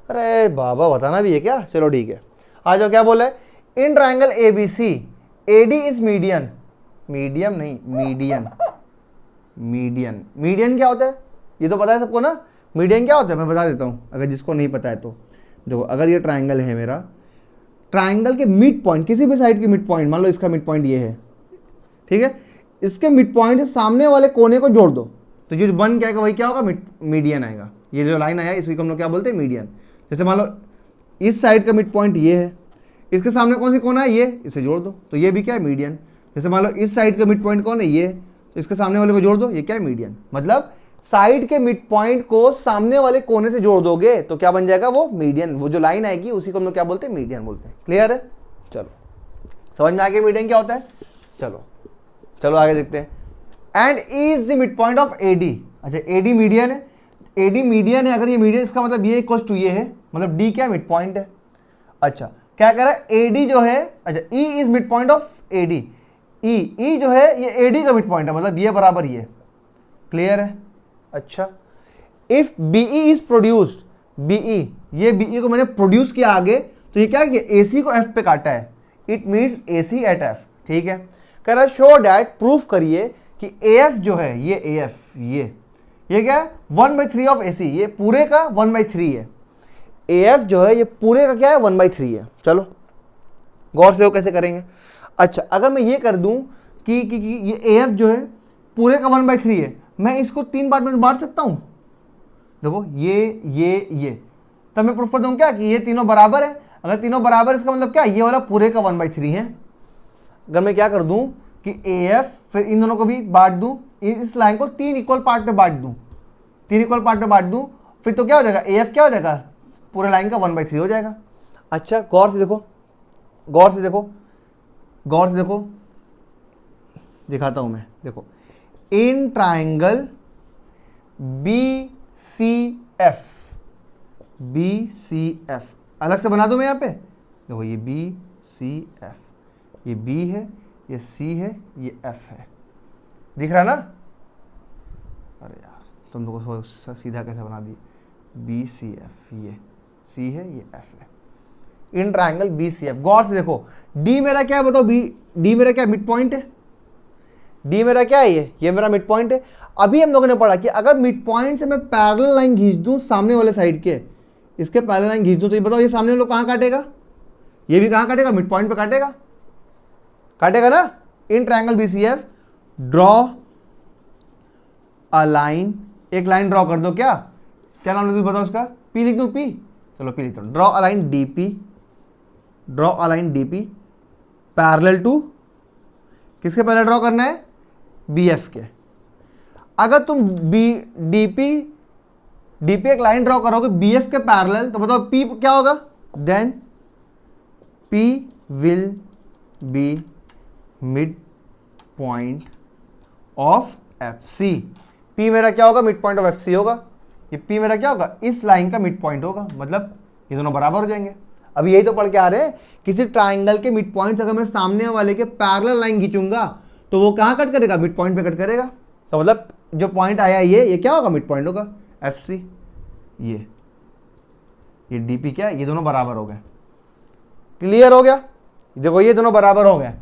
अरे बाबा बताना भी है क्या? चलो ठीक है, आ जाओ। क्या बोला है, in triangle A B C A D is median, medium नहीं मीडियन, मीडियन, मीडियन क्या होता है ये तो पता है सबको ना, मीडियन क्या होता है मैं बता देता हूं अगर जिसको नहीं पता है तो। देखो अगर ये ट्राइंगल है मेरा, ट्राइंगल के मिड पॉइंट, किसी भी साइड के मिड पॉइंट, मान लो इसका मिड पॉइंट ये है, ठीक है, इसके मिड पॉइंट से सामने वाले कोने को जोड़ दो तो जो बन क्या आएगा वही क्या होगा, मीडियन आएगा। ये जो लाइन आया इसको हम लोग क्या बोलते हैं, मीडियन। जैसे मान लो इस साइड का मिड पॉइंट ये है, इसके सामने कौन सी कोना है, ये, इसे जोड़ दो तो ये भी क्या है, मीडियन। जैसे मान लो इस साइड का मिड पॉइंट कौन है, ये, तो इसके सामने वाले को जोड़ दो, ये क्या है, मीडियन। मतलब साइड के मिड पॉइंट को सामने वाले कोने से जोड़ दोगे तो क्या बन जाएगा, वो मीडियन। वो जो लाइन आएगी उसी को हम लोग क्या बोलते हैं, मीडियन बोलते हैं। क्लियर है? चलो समझ में आ गया मीडियन क्या होता है। चलो चलो आगे देखते हैं। And is the mid point of A D. अच्छा ए डी मीडियन है, ए डी मीडियन है, अगर ये मीडियन इसका मतलब ये इक्वल टू ये है, मतलब डी क्या मिड पॉइंट है। अच्छा क्या कह रहा है, ए डी जो है, अच्छा E is mid point of A D, E जो है ये ए डी का मिड पॉइंट है, मतलब ये बराबर ये। क्लियर है? अच्छा if BE is produced, BE, ये बीई को मैंने प्रोड्यूस किया आगे, तो ये क्या किया, AC को F पे काटा है, it means AC at F। ठीक है, कह रहा है शो डैट, प्रूफ करिए कि AF जो है, ये AF ये क्या है 1/3 ऑफ AC, ये पूरे का 1/3 है। AF जो है ये पूरे का क्या है 1/3 है। चलो गौर से वो कैसे करेंगे। अच्छा, अगर मैं ये कर दूं कि ये AF जो है पूरे का 1/3 है, मैं इसको 3 पार्ट में बांट सकता हूं। देखो ये तब मैं प्रूफ कर दूं क्या कि ये तीनों बराबर है। अगर तीनों बराबर, इसका मतलब क्या, ये वाला पूरे का 1/3 है। अगर मैं क्या कर दूं कि AF, फिर इन दोनों को भी बांट दूं, इस लाइन को 3 इक्वल पार्ट में बांट दूं, 3 इक्वल पार्ट में बांट दूं, फिर तो क्या हो जाएगा, AF क्या हो जाएगा, पूरे लाइन का 1/3 हो जाएगा। अच्छा, गौर से देखो, गौर से देखो, गौर से देखो, दिखाता हूं मैं। देखो, इन ट्राइंगल BCF अलग से बना दूं मैं यहाँ पे। देखो ये BCF, ये B है, ये C है, ये F है, दिख रहा है ना। अरे यार तुम लोगों को सीधा कैसे बना दी, BCF, ये C है, ये F है, इन ट्राइंगल BCF। गौर से देखो, D मेरा क्या है बताओ, D मेरा क्या मिड पॉइंट है, D मेरा क्या है, ये मेरा मिड पॉइंट है। अभी हम लोगों ने पढ़ा कि अगर मिड पॉइंट से मैं पैरेलल लाइन खींच दूं सामने वाले साइड के, इसके पैरेलल लाइन खींच दूं, तो ये बताओ ये सामने वाले कहां काटेगा, ये भी कहां काटेगा, मिड पॉइंट पे काटेगा, काटेगा ना। In triangle BCF draw a line, एक लाइन ड्रॉ कर दो, क्या नाम लिख बताओ उसका, P लिख दूं, P, चलो P लिख दो। Draw a line DP, draw a line DP parallel to, किसके पहले ड्रॉ करना है, BF के। अगर तुम DP एक लाइन ड्रॉ करोगे BF के पैरेलल, तो बताओ P क्या होगा, then P will be mid point of FC। P मेरा क्या होगा, मिड पॉइंट ऑफ FC होगा। ये P मेरा क्या होगा, इस लाइन का मिड पॉइंट होगा, मतलब ये दोनों बराबर हो जाएंगे। अभी यही तो पढ़ के आ रहे हैं, किसी ट्राइंगल के मिड पॉइंट अगर मैं सामने वाले के पैरेलल लाइन खींचूंगा तो वो कहां कट करेगा, मिड पॉइंट पे कट करेगा। तो मतलब जो पॉइंट आया ये क्या होगा, मिड पॉइंट होगा FC। ये DP क्या है, ये दोनों बराबर हो गए, क्लियर हो गया। देखो ये दोनों बराबर हो गए,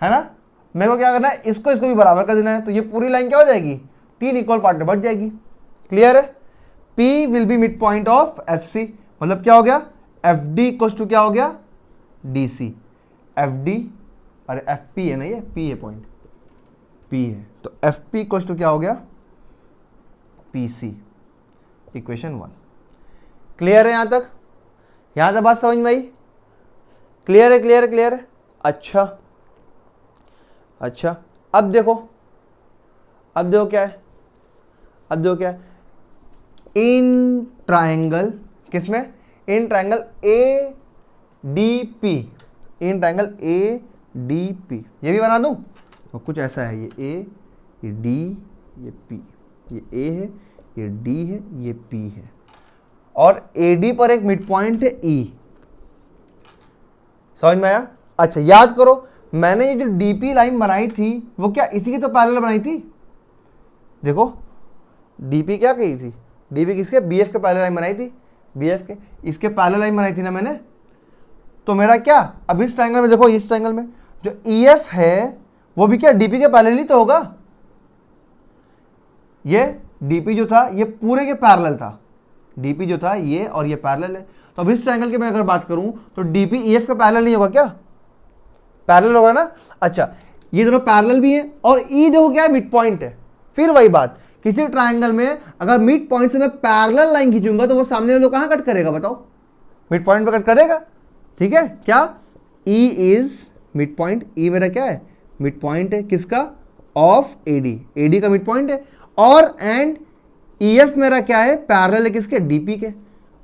है ना। मेरे को क्या करना है, इसको भी बराबर कर देना है, तो ये पूरी लाइन क्या हो जाएगी, 3 इक्वल पार्ट में बढ़ जाएगी, क्लियर है। P will be mid point of FC, मतलब क्या हो गया, FD इक्वल्स टू क्या हो गया, DC। FD, अरे FP है ना, ये P है, पॉइंट P है, तो FP इक्वल्स टू क्या हो गया, PC। इक्वेशन 1 क्लियर है, यहां तक बात समझ में आई, क्लियर है, क्लियर है। अच्छा अब देखो क्या है, इन ट्राइंगल, किसमें, in triangle ADP, in triangle ADP, ये भी बना दूं तो कुछ ऐसा है, ये A, ये D, ये P, ये A है, ये D है, ये P है, और AD पर एक मिड पॉइंट है E। समझ में आया। अच्छा याद करो, मैंने ये जो DP लाइन बनाई थी वो क्या इसी की तो पैरेलल बनाई थी। देखो DP क्या कही थी, DP किसके, BF के पैरेलल लाइन बनाई थी, BF के, इसके पैरेलल लाइन बनाई थी ना मैंने। तो मेरा क्या, अब इस ट्रायंगल में देखो, इस ट्रायंगल में जो EF है वो भी क्या DP के पैरेलल ही तो होगा। ये DP जो था ये पूरे के पैरेलल था, DP जो था ये और ये पैरेलल है। तो अब इस ट्रायंगल की मैं अगर बात करूं तो DP EF के पैरेलल नहीं होगा क्या, पैरेलल होगा ना। अच्छा ये दोनों पैरेलल भी हैं और E देखो क्या है, मिड पॉइंट है। फिर वही बात, किसी ट्रायंगल में अगर मिड पॉइंट से मैं पैरेलल लाइन खींचूंगा तो वो सामने वाले कहां कट करेगा, बताओ, मिड पॉइंट पे कट करेगा। ठीक है, क्या E is mid point, E मेरा क्या है, मिड पॉइंट है, किसका, ऑफ AD का मिड पॉइंट है, और एंड EF मेरा क्या है, पैरेलल है किसके, DP के।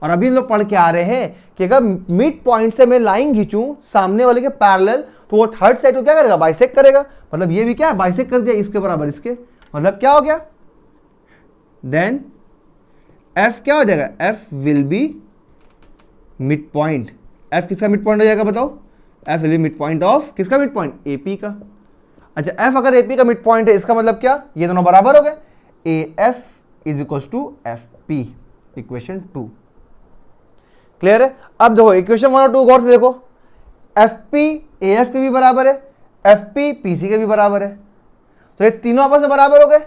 और अभी हम लोग पढ़ के आ रहे हैं कि अगर मिड पॉइंट से मैं लाइन खींचूं सामने वाले के पैरेलल तो वो थर्ड साइड को क्या करेगा, बाइसेक्ट करेगा। मतलब ये भी क्या है, बाइसेक्ट कर दिया इसके बराबर इसके, मतलब क्या हो गया, देन F क्या हो जाएगा, F will be mid point. F किसका मिड पॉइंट हो जाएगा बताओ, F will be mid point of किसका मिड पॉइंट, AP का। अच्छा F अगर AP का मिड पॉइंट है इसका मतलब क्या, ये दोनों बराबर हो गए, AF is equal to FP। Equation 2 clear है? अब देखो इक्वेशन 1 और 2 गौर से देखो, एफ पी ए एफ के भी बराबर है, एफ पी पी सी के भी बराबर है, तो ये तीनों आपस में बराबर हो गए,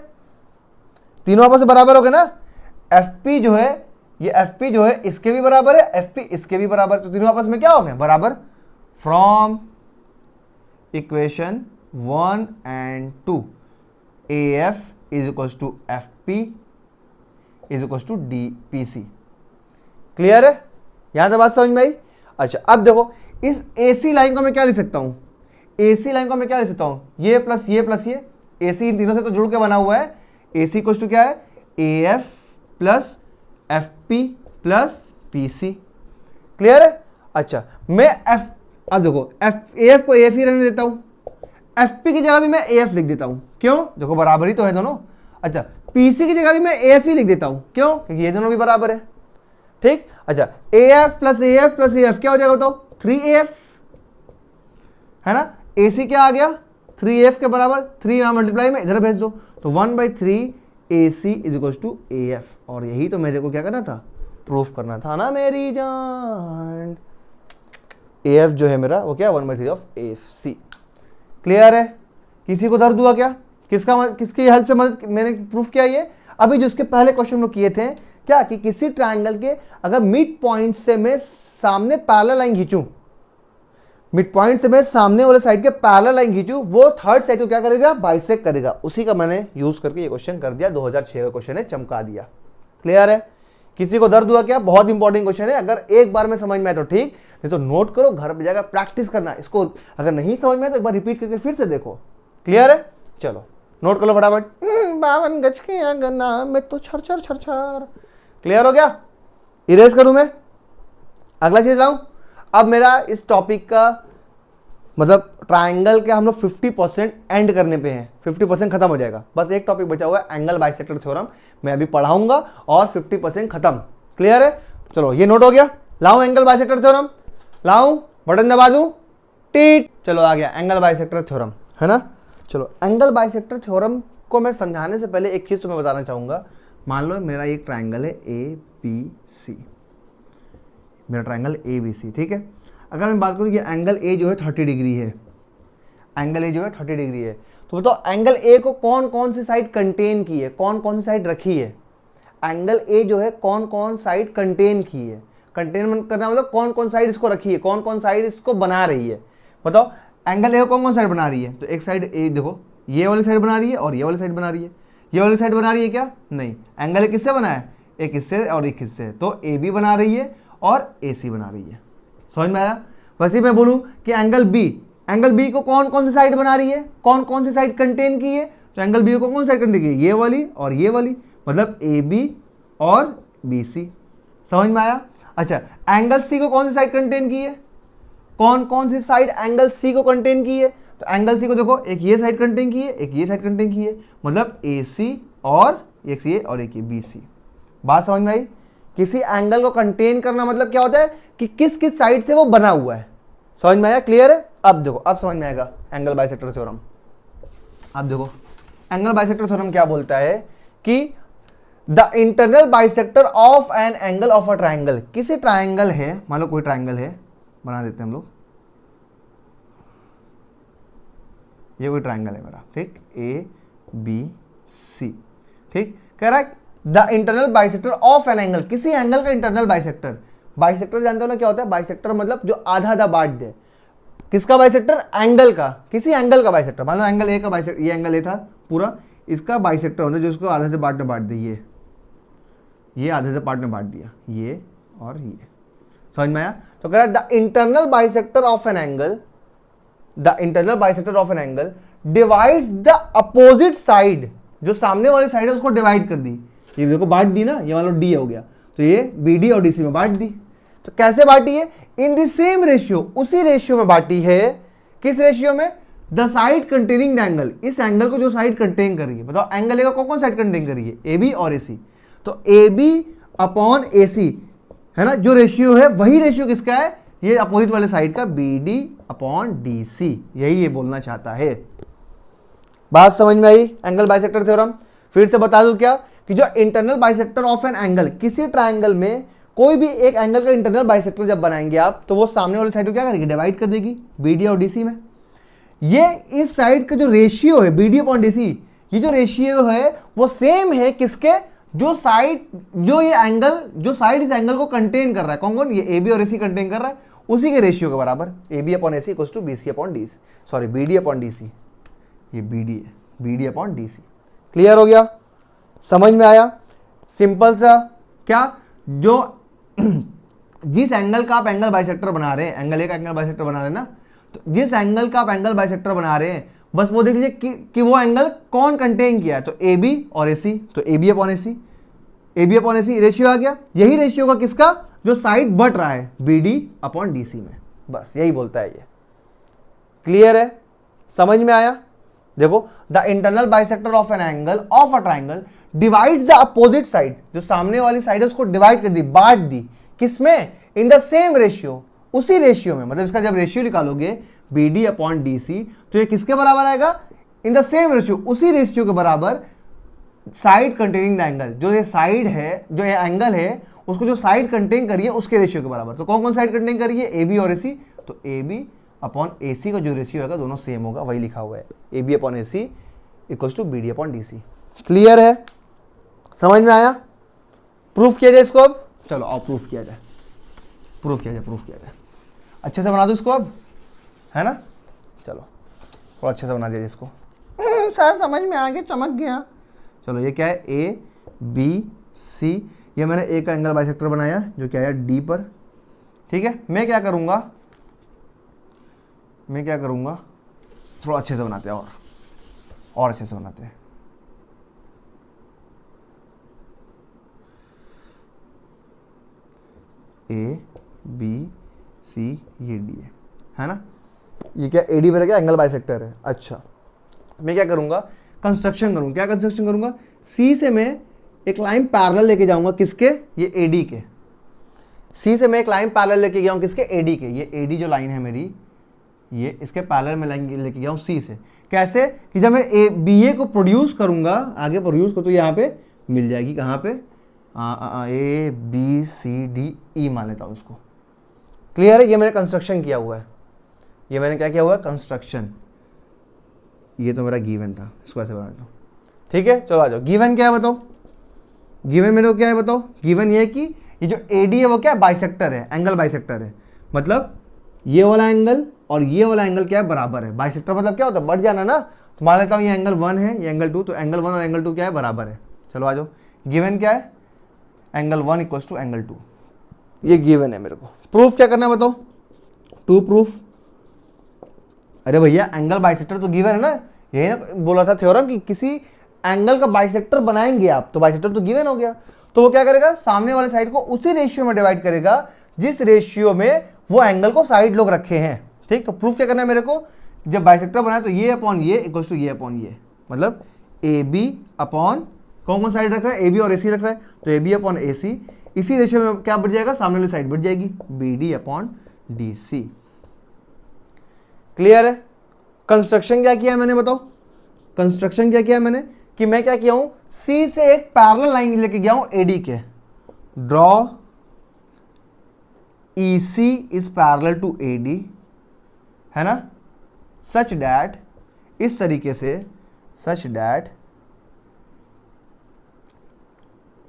तीनों आपस में बराबर हो गए ना। एफ पी जो है, ये एफ पी जो है इसके भी बराबर है, एफ पी इसके भी बराबर, तो तीनों आपस में क्या हो गए? बराबर। From equation 1 and 2 A F is equals to F P is equals to D P C. Clear है? यहां तक बात समझ में आई? अच्छा अब देखो इस AC लाइन को मैं क्या लिख सकता हूं? AC लाइन को मैं क्या लिख सकता हूं? ये प्लस ये प्लस ये, AC इन तीनों से तो जुड़ के बना हुआ है। AC इक्वल्स टू क्या है? AF plus FP plus PC। Clear है? अच्छा मैं F, अब देखो AF को AF ही रहने देता हूं, FP की जगह भी मैं AF लिख देता हूं। क्यों? देखो बराबर ही तो है दोनों। अच्छा PC की जगह भी मैं AF ही लिख देता हूं। क्यों? क्योंकि ये दोनों भी बराबर है। ठीक। अच्छा AF plus AF plus AF क्या हो जाएगा बताओ? 3AF है ना। AC क्या आ गया? 3AF के बराबर, 3 यहां मल्टीप्लाई में इधर भेज दो, तो 1/3 AC is equal to AF। और यही तो मेरे को क्या करना था? प्रूफ करना था ना मेरी जान। AF जो है मेरा वो क्या? 1/3 ऑफ AFC। क्लियर है? किसी को दर्द हुआ क्या? किसकी हेल्प से मदद मैंने प्रूफ किया ये? अभी जो उसके पहले क्वेश्चन में किए थे क्या, कि किसी ट्रायंगल के अगर मिड पॉइंट से मैं सामने पैरेलल लाइन खींचूं, मिड पॉइंट से मैं सामने वाले साइड के पैरेलल लाइन खींचूं, वो थर्ड साइड को क्या करेगा? बाइसेक्ट करेगा। उसी का मैंने यूज करके ये क्वेश्चन कर दिया, 2006 का क्वेश्चन है, चमका दिया। क्लियर है? किसी को दर्द हुआ क्या? बहुत इंपॉर्टेंट क्वेश्चन है, अगर एक बार में समझ में आए तो ठीक, नहीं तो नोट करो, घर पे जाकर प्रैक्टिस करना इसको। अगर नहीं समझ में आए तो एक बार रिपीट करके फिर से देखो। क्लियर है? चलो नोट कर लो फटाफट। 52 गज के अंगना में तो छर छर छर छर। क्लियर हो गया? इरेज करूं मैं? अगला चीज लाऊं? अब मेरा इस टॉपिक का मतलब ट्रायंगल के हम लोग 50% एंड करने पे हैं, 50% खत्म हो जाएगा। बस एक टॉपिक बचा हुआ है, एंगल बाइसेक्टर थ्योरम, मैं अभी पढ़ाऊंगा और 50% खत्म। क्लियर है? चलो ये नोट हो गया। लाऊं एंगल बाइसेक्टर थ्योरम? लाऊं? बटन दबा दूं? टीट, चलो आ गया एंगल बाइसेक्टर थ्योरम, है ना। चलो एंगल बाइसेक्टर थ्योरम को मैं समझाने से पहले एक चीज तो मैं बताना चाहूंगा। मान लो मेरा एक ट्रायंगल है ABC, मेरा ट्रायंगल ABC, ठीक है। अगर मैं बात करूं कि एंगल A जो है 30 डिग्री है, एंगल A जो है 30 डिग्री है, तो बताओ एंगल A को कौन कौन सी साइड कंटेन की है, कौन कौन सी साइड रखी है? एंगल A जो है कौन कौन साइड कंटेन की है? कंटेनमेंट करना मतलब कौन कौन साइड इसको रखी है, कौन कौन साइड इसको बना रही है। बताओ एंगल A को कौन कौन साइड बना रही है? तो एक साइड A देखो, ये वाली साइड बना रही है और ये वाली साइड बना रही है। ये वाली साइड बना रही है क्या? नहीं। एंगल A किससे बना है? एक इससे और एक इससे, तो AB बना रही है और AC बना रही है। समझ में आया? वैसे मैं बोलूं कि एंगल B को कौन कौन सी साइड बना रही है, कौन कौन सी साइड कंटेन की है? तो एंगल B को कौन साइड कंटेन की है? ये वाली और ये वाली, मतलब AB और BC। समझ में आया? अच्छा एंगल C को कौन सी साइड कंटेन की है? कौन कौन सी साइड एंगल C को कंटेन की है? तो एंगल C को देखो, एक ये साइड कंटेन की है, एक ये साइड कंटेन की है, मतलब AC और एक ये और एक ये BC। बात समझ में आई? किसी एंगल को कंटेन करना मतलब क्या होता है कि किस किस साइड से वो बना हुआ है। समझ में आया? क्लियर है? अब देखो, अब समझ में आएगा एंगल बाइसेक्टर थ्योरम। अब देखो एंगल बाइसेक्टर थ्योरम क्या बोलता है कि the internal bisector of an angle of a triangle. किसी ट्राइंगल है, मान लो कोई ट्राइंगल है, बना देते हैं हम लोग, ये कोई ट्राइंगल है मेरा, ठीक, ABC, ठीक। कह रहा है the internal bisector of an angle, किसी एंगल का इंटरनल बाइसेक्टर। बाइसेक्टर जानते हो ना क्या होता है? बाइसेक्टर मतलब जो आधा आधा बांट दे। किसका बाइसेक्टर? एंगल का, किसी एंगल का बाइसेक्टर। मान लो एंगल A का बाइसेक्टर, ये एंगल A था पूरा, इसका बाइसेक्टर होता है जो इसको आधे से पार्ट में बांट दे। ये आधे से पार्ट में बांट दिया, ये और ये। समझ में आया? तो कह रहा है the internal bisector of an angle, the internal bisector of an angle divides the opposite side, जो सामने वाली साइड है उसको डिवाइड कर दी। ये देखो बांट दी ना, ये मान लो D हो गया, तो ये BD और DC में बांट दी। तो कैसे बांटी है? इन द सेम रेशियो, उसी रेशियो में बांटी है। किस रेशियो में? The side containing the angle, इस एंगल को जो साइड कंटेन कर रही है। बताओ एंगल A का कौन कौन साइड कंटेन कर रही है? AB और AC। तो AB अपॉन AC है ना, जो रेशियो है वही रेशियो किसका है? ये अपोजिट वाले साइड का, BD अपॉन DC। यही ये बोलना चाहता है। बात समझ में आई? एंगल बाइसेक्टर थ्योरम फिर से बता दूं क्या, कि जो internal bisector of an angle, किसी ट्राइंगल में कोई भी एक एंगल का इंटरनल बाइसेक्टर जब बनाएंगे आप, तो वो सामने वाले साइड को क्या करेगी, डिवाइड कर देगी बीडी और डीसी में। ये इस साइड का जो रेशियो है बीडी अपॉन डीसी, ये जो रेशियो है वो सेम है किसके, जो साइड, जो ये एंगल, जो साइड इस एंगल को कंटेन कर रहा है, कौन कौन, ये ए बी और ए सी कंटेन कर रहा है, उसी के रेशियो के बराबर। A B upon A C equals to B C upon D C, sorry B D upon D C, ये बी डी है, B D upon D C. Clear हो गया, समझ में आया, सिंपल सा। क्या, जो जिस एंगल का आप एंगल बाइसेक्टर बना रहे हैं, एंगल ए का एंगल बाइसेक्टर बना रहे हैं ना, तो जिस एंगल का आप एंगल बाइसेक्टर बना रहे हैं, बस वो देख लीजिए कि वो एंगल कौन कंटेन किया है, तो ए बी और ए सी, तो A B upon A C, A B upon A C ratio आ गया। यही रेशियो का किसका, जो साइड बट रहा है B D upon D C में, बस यही बोलता है ये। क्लियर है, समझ में आया। देखो, the internal bisector of an angle of a triangle divides the opposite side, जो सामने वाली साइड है उसको डिवाइड कर दी, बांट दी, किसमें, इन द सेम रेशियो, उसी रेशियो में। मतलब इसका जब रेशियो निकालोगे B D upon D C, तो ये किसके बराबर आएगा, इन द सेम रेशियो, उसी रेशियो के बराबर साइड कंटेनिंग द एंगल, जो ये साइड है, जो ये एंगल है, उसको जो साइड कंटेन करिए उसके रेशियो के बराबर। तो कौन कौन साइड कंटेन करिए, ए बी और ए सी, तो ए बी अपॉन ए सी का जो रेशियो होगा दोनों सेम होगा, वही लिखा हुआ है, A B upon A C equals to B D upon D C. Clear है, समझ में आया। प्रूफ किया जाए इसको अब, चलो आओ प्रूफ किया जाए, प्रूफ किया जाए, प्रूफ किया जाए। अच्छे से बना दो इसको अब, है ना, चलो थोड़ा अच्छे से बना दिया इसको। सर समझ में आ गया, चमक गया। चलो ये क्या है, ए बी सी, ये मैंने ए का एंगल बाइसेक्टर बनाया जो क्या है डी पर, ठीक है। मैं क्या करूँगा, थोड़ा अच्छे से बनाते हैं, और अच्छे से बनाते हैं। ए बी सी, ये डी है ना, ये क्या ए डी पर क्या एंगल बाइसेक्टर है। अच्छा, मैं क्या करूंगा, कंस्ट्रक्शन करूंगा। क्या कंस्ट्रक्शन करूंगा, सी से मैं एक लाइन पैरेलल लेके जाऊंगा, किसके, ये ए डी के। सी से मैं एक लाइन पैरेलल लेके गया हूं, किसके, ए डी के। ये ए डी जो लाइन है मेरी, ये इसके पैरेलल में लाइन लेके गया हूं सी से। कैसे, कि जब मैं ए बी ए को प्रोड्यूस करूंगा, आगे प्रोड्यूस करूँ, तो यहाँ पे मिल जाएगी, कहाँ पे, ए बी सी डी ई मान लेता हूँ इसको। क्लियर है, ये मैंने कंस्ट्रक्शन किया हुआ है, ये मैंने क्या किया हुआ है, कंस्ट्रक्शन। ये तो मेरा गिवन था, इसको ऐसे बना देता हूँ, ठीक है। चलो आ जाओ, गिवन क्या है बताओ, गिवन मेरे को क्या है बताओ। गिवन ये है कि ये जो ए डी है वो क्या है, बाइसेक्टर है, एंगल बाइसेक्टर है। मतलब ये वाला एंगल और ये वाला एंगल क्या है, बराबर है। बाइसेक्टर मतलब क्या होता है, बढ़ जाना ना। तो मान लेता हूँ ये एंगल 1 है, ये एंगल 2, तो एंगल 1 और एंगल 2 क्या है, बराबर है। चलो आ जाओ, गिवन क्या है, एंगल 1 इक्वल्स टू एंगल 2, ये गिवन है मेरे को। प्रूफ क्या करना है बताओ, टू प्रूफ। अरे भैया एंगल बाइसेक्टर तो गिवन है ना, यही ना बोला था थ्योरम कि किसी एंगल का बाइसेक्टर बनाएंगे आप, तो बाइसेक्टर तो गिवन हो गया। तो वो क्या करेगा, सामने वाले साइड को उसी रेशियो में डिवाइड करेगा जिस रेशियो में वो एंगल को साइड लोग रखे हैं, ठीक। तो प्रूफ क्या करना है मेरे को, जब बाइसेक्टर बनाए तो ये अपॉन ये इक्वल्स टू ये अपॉन ये, मतलब ए बी अपॉन कौन कौन साइड रख रहा है, ए बी और ए सी रख रहा है, तो ए बी अपॉन ए सी, इसी रेशियो में क्या बढ़ जाएगा, सामने वाली साइड बढ़ जाएगी, B D upon D C. Clear है। कंस्ट्रक्शन क्या किया है मैंने बताओ, कंस्ट्रक्शन क्या किया है मैंने, कि मैं क्या किया हूं, सी से एक पैरेलल लाइन लेके गया हूं एडी के, draw E C is parallel to A D, है ना, सच डैट, इस तरीके से, such that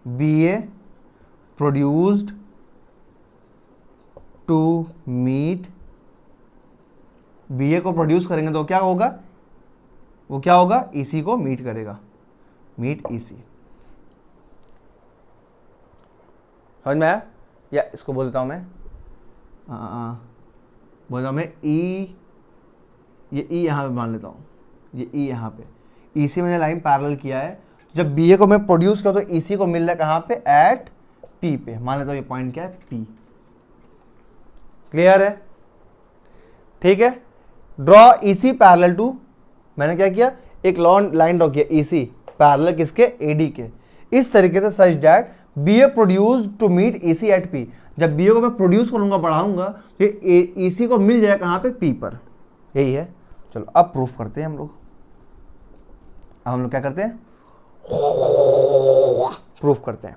B A produced to meet, B A को प्रोड्यूस करेंगे तो क्या होगा, वो क्या होगा, ईसी को मीट करेगा, मीट ईसी। समझ में आया, या इसको बोलता हूं मैं, बोलता हूं मैं ई, ये ई यहां पे मान लेता हूं, ये ई यहां पे, ईसी मैंने लाइन पैरेलल किया है। जब बी ए को मैं प्रोड्यूस किया तो ईसी को मिल रहा है कहां पे, एट पी पे, मान लेता हूं ये पॉइंट क्या है, पी। क्लियर है, ठीक है। ड्रॉ ईसी पैरेलल टू, मैंने क्या किया, एक लाइन ड्रॉ किया ईसी पैरेलल किसके, एडी के, इस तरीके से, such that B A produced to meet EC at P. जब बी ए को मैं प्रोड्यूस करूंगा, बढ़ाऊंगा, तो ईसी को मिल जाएगा कहां पे, पी पर। यही है। चलो अब प्रूफ करते हैं हम लोग, अब हम लोग क्या करते हैं, प्रूफ करते हैं।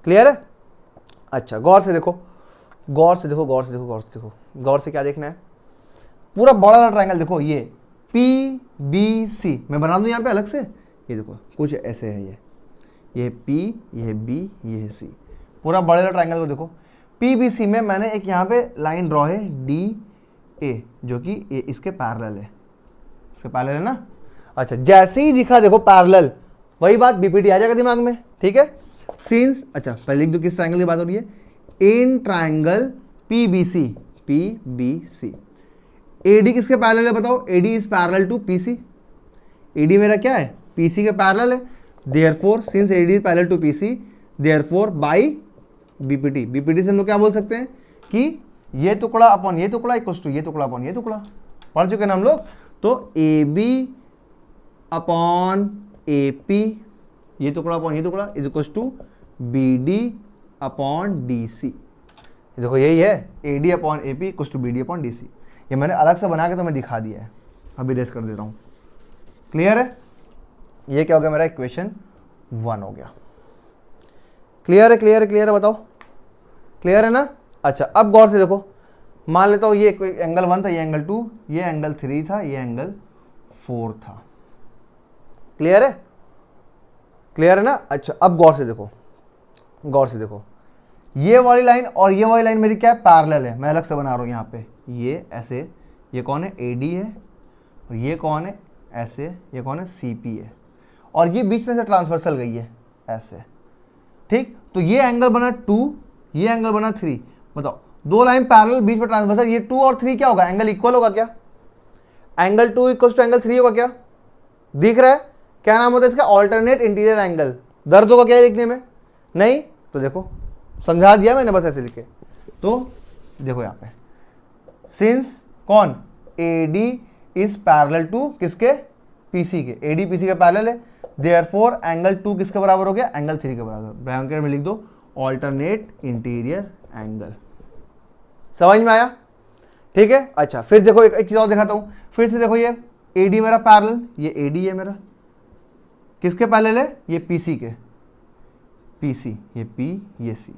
क्लियर है, अच्छा गौर से देखो, गौर से देखो, गौर से देखो, गौर से देखो, गौर से क्या देखना है, पूरा बड़ा वाला ट्रायंगल देखो, ये पी बी सी मैं बना दूं यहाँ पे अलग से, ये देखो कुछ ऐसे है, ये पी, ये बी, ये है सी, पूरा बड़े वाला ट्रायंगल को देखो। पी बी सी में मैंने एक यहाँ पे लाइन ड्रॉ है डी ए, जो कि इसके पैरेलल है, इसके पैरेलल है ना। अच्छा जैसे ही दिखा देखो पैरेलल, वही बात बीपीटी आ जाएगा दिमाग में, ठीक है। सिंस, अच्छा पहले लिख दो किस ट्रायंगल की बात हो रही है, in triangle P B C, P B C, AD किसके पैरेलल है बताओ, AD is parallel to PC, AD मेरा क्या है, पीसी के पैरेलल है, therefore since AD is parallel to PC, therefore by BPT, BPT से हम लोग क्या बोल सकते हैं कि ये टुकड़ा अपॉन ये टुकड़ा इक्वल्स टू ये टुकड़ा अपॉन ये टुकड़ा, पढ़ चुके ना हम लोग। तो A B upon A P, ये टुकड़ा अपॉन ये टुकड़ा is equals to B D upon D C, देखो यही है, A D upon A P equals to B D upon D C, ये मैंने अलग से बना के तुम्हें दिखा दिया है, अभी रेस कर दे रहा हूँ, क्लियर है। ये क्या हो गया मेरा इक्वेशन 1 हो गया, क्लियर है, क्लियर है, क्लियर है, बताओ क्लियर है ना। अच्छा अब गौर से देखो, मान लेता हूँ ये एंगल 1 था, ये एंगल 2, ये एंगल 3 था, ये एंगल 4 था, क्लियर है, क्लियर है ना। अच्छा अब गौर से देखो, गौर से देखो, ये वाली लाइन और ये वाली लाइन मेरी क्या है, पैरेलल है, मैं अलग से बना रहा हूँ यहाँ पे, ये ऐसे, ये कौन है, ए डी है, और ये कौन है ऐसे, ये कौन है, सी पी है, और ये बीच में से ट्रांसवर्सल गई है ऐसे, ठीक। तो ये एंगल बना 2, ये एंगल बना 3, बताओ दो लाइन पैरेलल बीच में ट्रांसवर्सल, ये 2 और 3 क्या होगा, एंगल इक्वल होगा क्या, एंगल 2 इक्वल टू एंगल 3 होगा क्या, दिख रहा है, क्या नाम होता है इसका, ऑल्टरनेट इंटीरियर एंगल, दर्द होगा क्या लिखने में, नहीं, तो देखो समझा दिया मैंने बस ऐसे लिखे। तो देखो यहाँ पे सिंस कौन, A D is parallel to किसके, पीसी के, ए डी पीसी के पैरेलल है, देयरफॉर एंगल 2 किसके बराबर हो गया, एंगल 3 के बराबर, ब्रैकेट में लिख दो ऑल्टरनेट इंटीरियर एंगल, समझ में आया, ठीक है। अच्छा फिर देखो एक चीज और दिखाता हूं, फिर से देखो ये ए डी मेरा पैरेलल, ये ए डी है मेरा, किसके पैरेलल है, ये पीसी के, पीसी, ये पी, ये सी,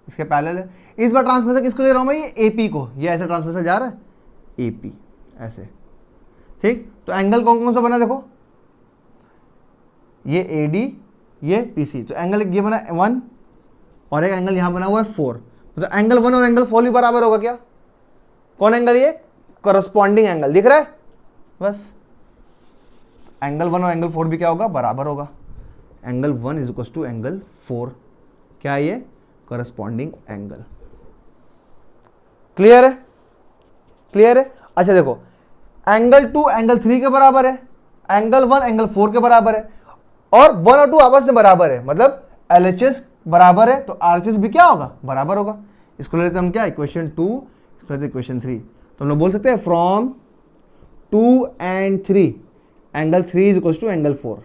इसके पैरेलल है। इस बार ट्रांसमिशन किसको दे रहा हूं मैं, ये एपी को, ये ऐसे ट्रांसमिशन जा रहा है एपी ऐसे, ठीक। तो एंगल कौन कौन सा बना देखो, ये एडी, ये पीसी, तो एंगल ये बना 1 और एक एंगल यहां बना हुआ है 4, तो एंगल 1 और एंगल 4 भी बराबर होगा क्या, कौन एंगल, ये करस्पॉन्डिंग एंगल दिख रहा है, बस एंगल 1 और एंगल 4 भी क्या होगा, बराबर होगा, angle 1 is equal to angle 4, क्या है ये, करस्पॉन्डिंग एंगल, क्लियर है, क्लियर है। अच्छा देखो एंगल 2 एंगल 3 के बराबर है, एंगल 1 एंगल 4 के बराबर है, और 1 और 2 आपस में बराबर है, मतलब LHS बराबर है, तो RHS भी क्या होगा, बराबर होगा। इसको लेते हम क्या, इक्वेशन 2, इसको लेते इक्वेशन 3, तो हम लोग बोल सकते हैं from 2 and 3 angle 3 is equal to angle 4,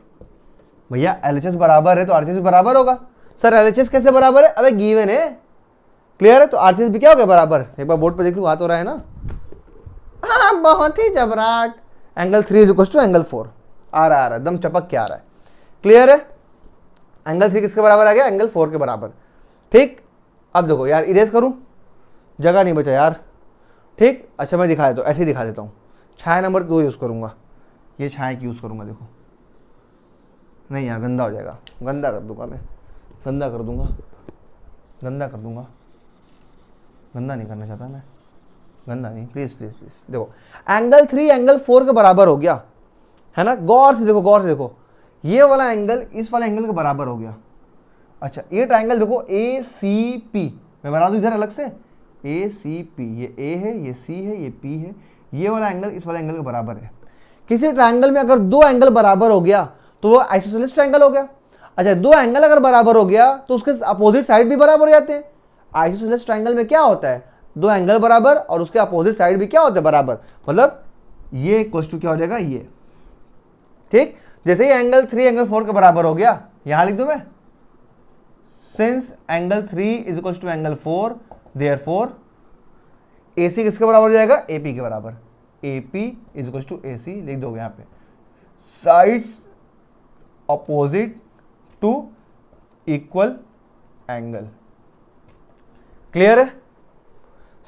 भैया LHS बराबर है तो RHS भी बराबर होगा। सर LHS कैसे बराबर है, अबे गिवन है, क्लियर है, तो RHS भी क्या हो गया, बराबर, एक बार बोर्ड पे देख लो, आ तो रहा है ना, हाँ बहुत ही जबराट, angle 3 is equal to angle 4 आ रहा है, एकदम चपक के आ रहा है, क्लियर है। एंगल 3 किसके बराबर आ गया, एंगल 4 के बराबर, ठीक। अब देखो यार इरेज करूं, जगह नहीं बचा यार, ठीक। अच्छा मैं दिखा देता हूँ, ऐसे ही दिखा देता हूँ, छाया नंबर 2 यूज़ करूँगा, ये छाया की यूज़ करूँगा, देखो नहीं यार गंदा हो जाएगा, गंदा कर दूंगा मैं, गंदा कर दूंगा, गंदा कर दूंगा, गंदा नहीं करना चाहता मैं, गंदा नहीं, प्लीज़ प्लीज़ प्लीज़। देखो एंगल 3 एंगल 4 के बराबर हो गया है ना, गौर से देखो, गौर से देखो, ये वाला एंगल इस वाला एंगल के बराबर हो गया। अच्छा ये ट्रायंगल देखो ए सी पी, मैं बना दूं इधर अलग से, ए सी पी, ये ए है, ये सी है, ये पी है, ये वाला एंगल इस वाला एंगल के बराबर है। किसी ट्रायंगल में अगर दो एंगल बराबर हो गया तो वो आइसोसेलेस ट्रायंगल हो गया। अच्छा दो एंगल अगर बराबर हो गया तो उसके अपोजिट साइड भी बराबर हो जाते हैं। आइसोसेलेस ट्रायंगल में क्या होता है, दो एंगल बराबर और उसके अपोजिट साइड भी क्या होते हैं, बराबर, मतलब ये इक्वल टू क्या हो जाएगा, ये, ठीक। जैसे ही एंगल 3 एंगल 4 के बराबर हो गया, यहां लिख दूं मैं, since angle 3 is equal to angle 4 therefore AC किसके बराबर हो जाएगा, AP के बराबर, AP is equal to AC लिख दोगे यहां पे, sides opposite to equal angle, clear है,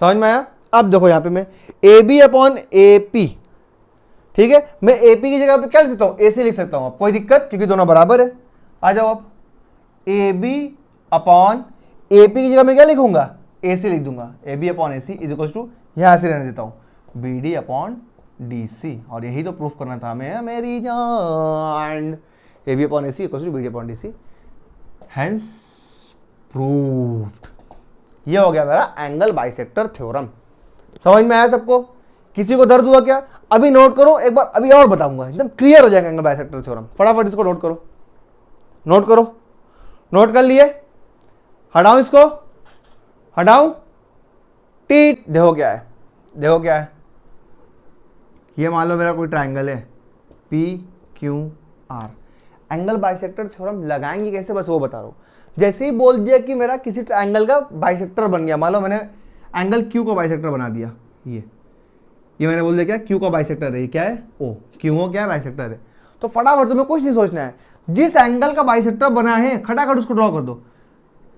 समझ में आया। अब देखो यहाँ पे मैं A B upon A P, ठीक है, मैं ए पी की जगह पे क्या लिख सकता हूँ, ए सी लिख सकता हूँ, अब कोई दिक्कत, क्योंकि दोनों बराबर है। आ जाओ अब, A B upon A P की जगह मैं क्या लिखूंगा, ए सी लिख दूंगा, A B upon A C is equal to, यहाँ से रहने देता हूँ, B D upon D C, और यही तो प्रूफ करना था हमें मेरी जान, A B upon A C equal to B D upon D C, hence proved. ये हो गया मेरा एंगल बाइसेक्टर थ्योरम। समझ में आया सबको, किसी को दर्द हुआ क्या, अभी नोट करो एक बार, अभी और बताऊंगा, एकदम क्लियर हो जाएगा एंगल बाइसेक्टर थ्योरम। फटाफट इसको नोट करो, नोट करो, नोट कर लिए, हटाऊं इसको, हटाऊं, टीट, देखो क्या है, देखो क्या है, ये मान लो मेरा कोई ट्राइंगल है P Q R, angle bisector theorem लगाएंगे कैसे, बस वो बता रहा हूं। जैसे ही बोल दिया कि मेरा किसी ट्राइंगल का बाइसेक्टर बन गया, मान लो मैंने एंगल क्यू का बाइसेक्टर बना दिया, ये मैंने बोल दिया क्या, क्यू का बाइसेक्टर है, ये क्या है ओ, क्यू हो क्या है, बाइसेक्टर है, तो फटाफट तुम्हें कुछ नहीं सोचना है, जिस एंगल का बाइसेक्टर बना है खटाखट उसको ड्रॉ कर दो,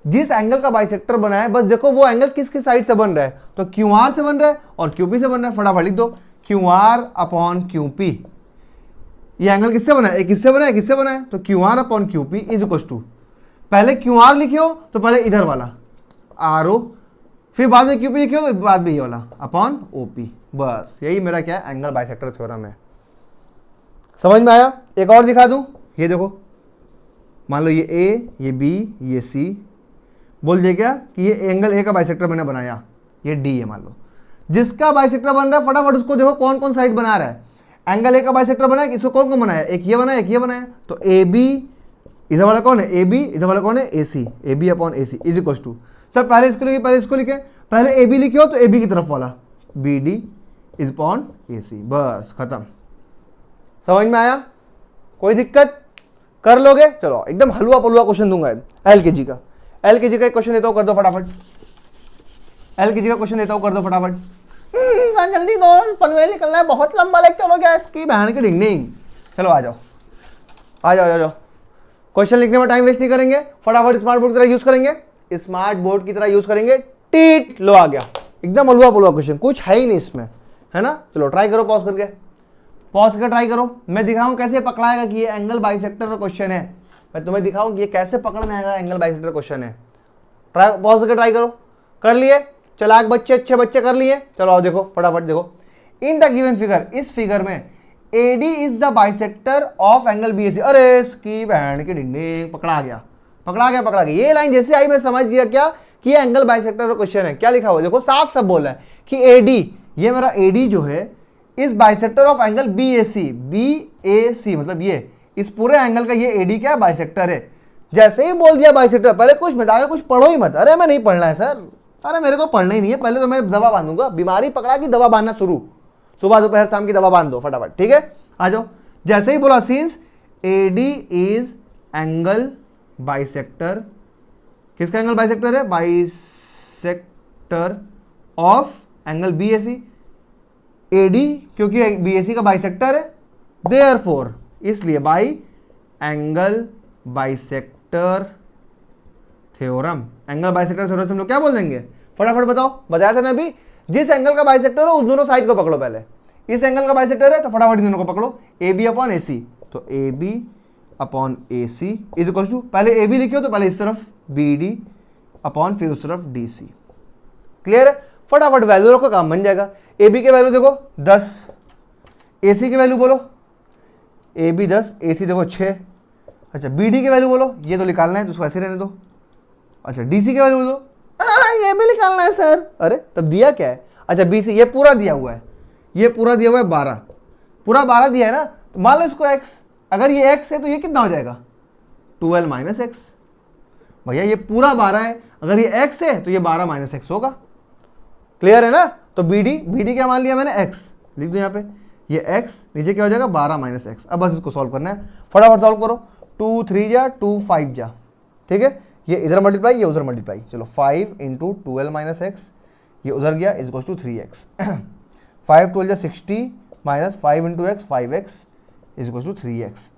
जिस एंगल का बाइसेक्टर बना है बस देखो वो एंगल किस किस साइड से बन रहा है, तो क्यू आर से बन रहा है और क्यू पी से बन रहा है, फटाफट लिख दो Q R upon Q P, ये एंगल किससे बना है, किससे बना है, किससे बना है, तो Q R upon Q P is equal to, पहले क्यू आर लिखे हो तो पहले इधर वाला आर ओ, फिर बाद में क्यू पी लिखे हो तो बाद में ये वाला अपॉन ओ पी, बस यही मेरा क्या है एंगल बाइसेक्टर थ्योरम है। समझ में आया, एक और दिखा दूं, ये देखो, मान लो ये ए, ये बी, ये सी, बोल दिया क्या कि ये एंगल ए का बाइसेक्टर मैंने बनाया, ये डी है, मान लो जिसका बाइसेक्टर बन रहा है फटाफट उसको देखो कौन कौन साइड बना रहा है, एंगल ए का बाइसेक्टर बनाया, इसको कौन कौन बनाया, एक ये बनाया, एक ये बनाया, तो ए बी इधर वाला कौन है, ए बी, इधर वाला कौन है, A C, A B upon A C is equal to, sir पहले इसको लिखे, पहले इसको लिखे, पहले ए बी लिखे हो तो ए बी की तरफ वाला B D is upon A सी, बस खत्म। समझ में आया, कोई दिक्कत, कर लोगे, चलो एकदम हलवा पलवा क्वेश्चन दूंगा एल के जी का, एल के जी का एक क्वेश्चन देता हूँ, कर दो फटाफट, एल के जी का क्वेश्चन देता हूँ, कर दो फटाफट, जल्दी दो, पनवेल निकलना है, बहुत लंबा लेक्चर हो गया इसकी बहन की डिंग। चलो आ जाओ, आ जाओ, आ जाओ, क्वेश्चन लिखने में टाइम वेस्ट नहीं करेंगे, फटाफट स्मार्ट बोर्ड की तरह यूज करेंगे, स्मार्ट बोर्ड की तरह यूज करेंगे, टीट लो आ गया, एकदम हलवा पलवा क्वेश्चन, कुछ है ही नहीं इसमें, है ना। चलो ट्राई करो, पॉज करके, पॉज करके ट्राई करो, मैं दिखाऊं कैसे पकड़ाएगा कि ये एंगल बाइसेक्टर का क्वेश्चन है, मैं तुम्हें दिखाऊं कि ये कैसे पकड़ में आएगा, एंगल बाइसेक्टर क्वेश्चन है, ट्राई, पॉज करके ट्राई करो, कर लिए, चलाक बच्चे, अच्छे बच्चे कर लिए, चलो आओ देखो फटाफट देखो, इन द गिवन फिगर, इस फिगर में AD is the bisector of angle BAC, अरे इसकी बहन की डिंग, पकड़ा गया, पकड़ा गया, पकड़ा गया, ये लाइन जैसे आई मैं समझ गया क्या कि ये एंगल बाइसेक्टर का क्वेश्चन है, क्या लिखा हुआ देखो, साफ सब बोल रहा है कि AD, ये मेरा AD जो है इस बाइसेक्टर ऑफ एंगल BAC मतलब ये इस पूरे एंगल का ये AD क्या है, बाइसेक्टर है। जैसे ही बोल दिया बाइसेक्टर, पहले कुछ मत आगे कुछ पढ़ो ही मत, अरे मैं नहीं पढ़ना है सर, अरे मेरे को पढ़ना ही नहीं है, पहले तो मैं दवा बांधूंगा, बीमारी पकड़ा कि दवा बांधना शुरू, सुबह दोपहर शाम की दवा बांध दो फटाफट, ठीक है। आ जाओ, जैसे ही बोला since AD is angle bisector, किसका एंगल बाइसेक्टर है, bisector of angle BAC, AD क्योंकि BAC का बाइसेक्टर है, देयरफॉर इसलिए by angle bisector theorem, angle bisector theorem से हम लोग क्या बोल देंगे, फटाफट बताओ, बताया था ना अभी, जिस एंगल का बाइसेक्टर हो उस दोनों साइड को पकड़ो, पहले इस एंगल का बाइसेक्टर है तो फटाफट इन दोनों को पकड़ो, AB अपॉन AC, तो AB upon AC is equal to, पहले AB लिखे हो तो पहले इस तरफ BD अपॉन फिर उस तरफ DC, क्लियर है, फटाफट वैल्यू रखो, काम बन जाएगा। AB के वैल्यू देखो 10, AC के वैल्यू बोलो, AB 10, AC देखो 6, अच्छा BD के वैल्यू बोलो, ये तो निकालना है तो उसको ऐसे रहने दो, अच्छा DC के वैल्यू बोलो, ये भी निकालना है सर, अरे तब दिया क्या है, अच्छा BC ये पूरा दिया हुआ है, ये पूरा दिया हुआ है 12, पूरा 12 दिया है ना, तो मान लो इसको x, अगर ये x है तो ये कितना हो जाएगा 12 माइनस एक्स, भैया ये पूरा 12 है, अगर ये x है तो ये 12 माइनस एक्स होगा, क्लियर है ना। तो BD क्या मान लिया मैंने x, लिख दो यहाँ पे, ये x नीचे क्या हो जाएगा 12 माइनस एक्स, अब बस इसको सॉल्व करना है, फटाफट सॉल्व करो, 2 3 जा 2 5 जा, ठीक है, ये इधर मल्टीप्लाई, ये उधर मल्टीप्लाई, चलो 5 इंटू 12 माइनस एक्स, ये उधर गया इज इक्वल टू 3x, 5 12 जा 60 minus 5 into x 5x is equal to 3x,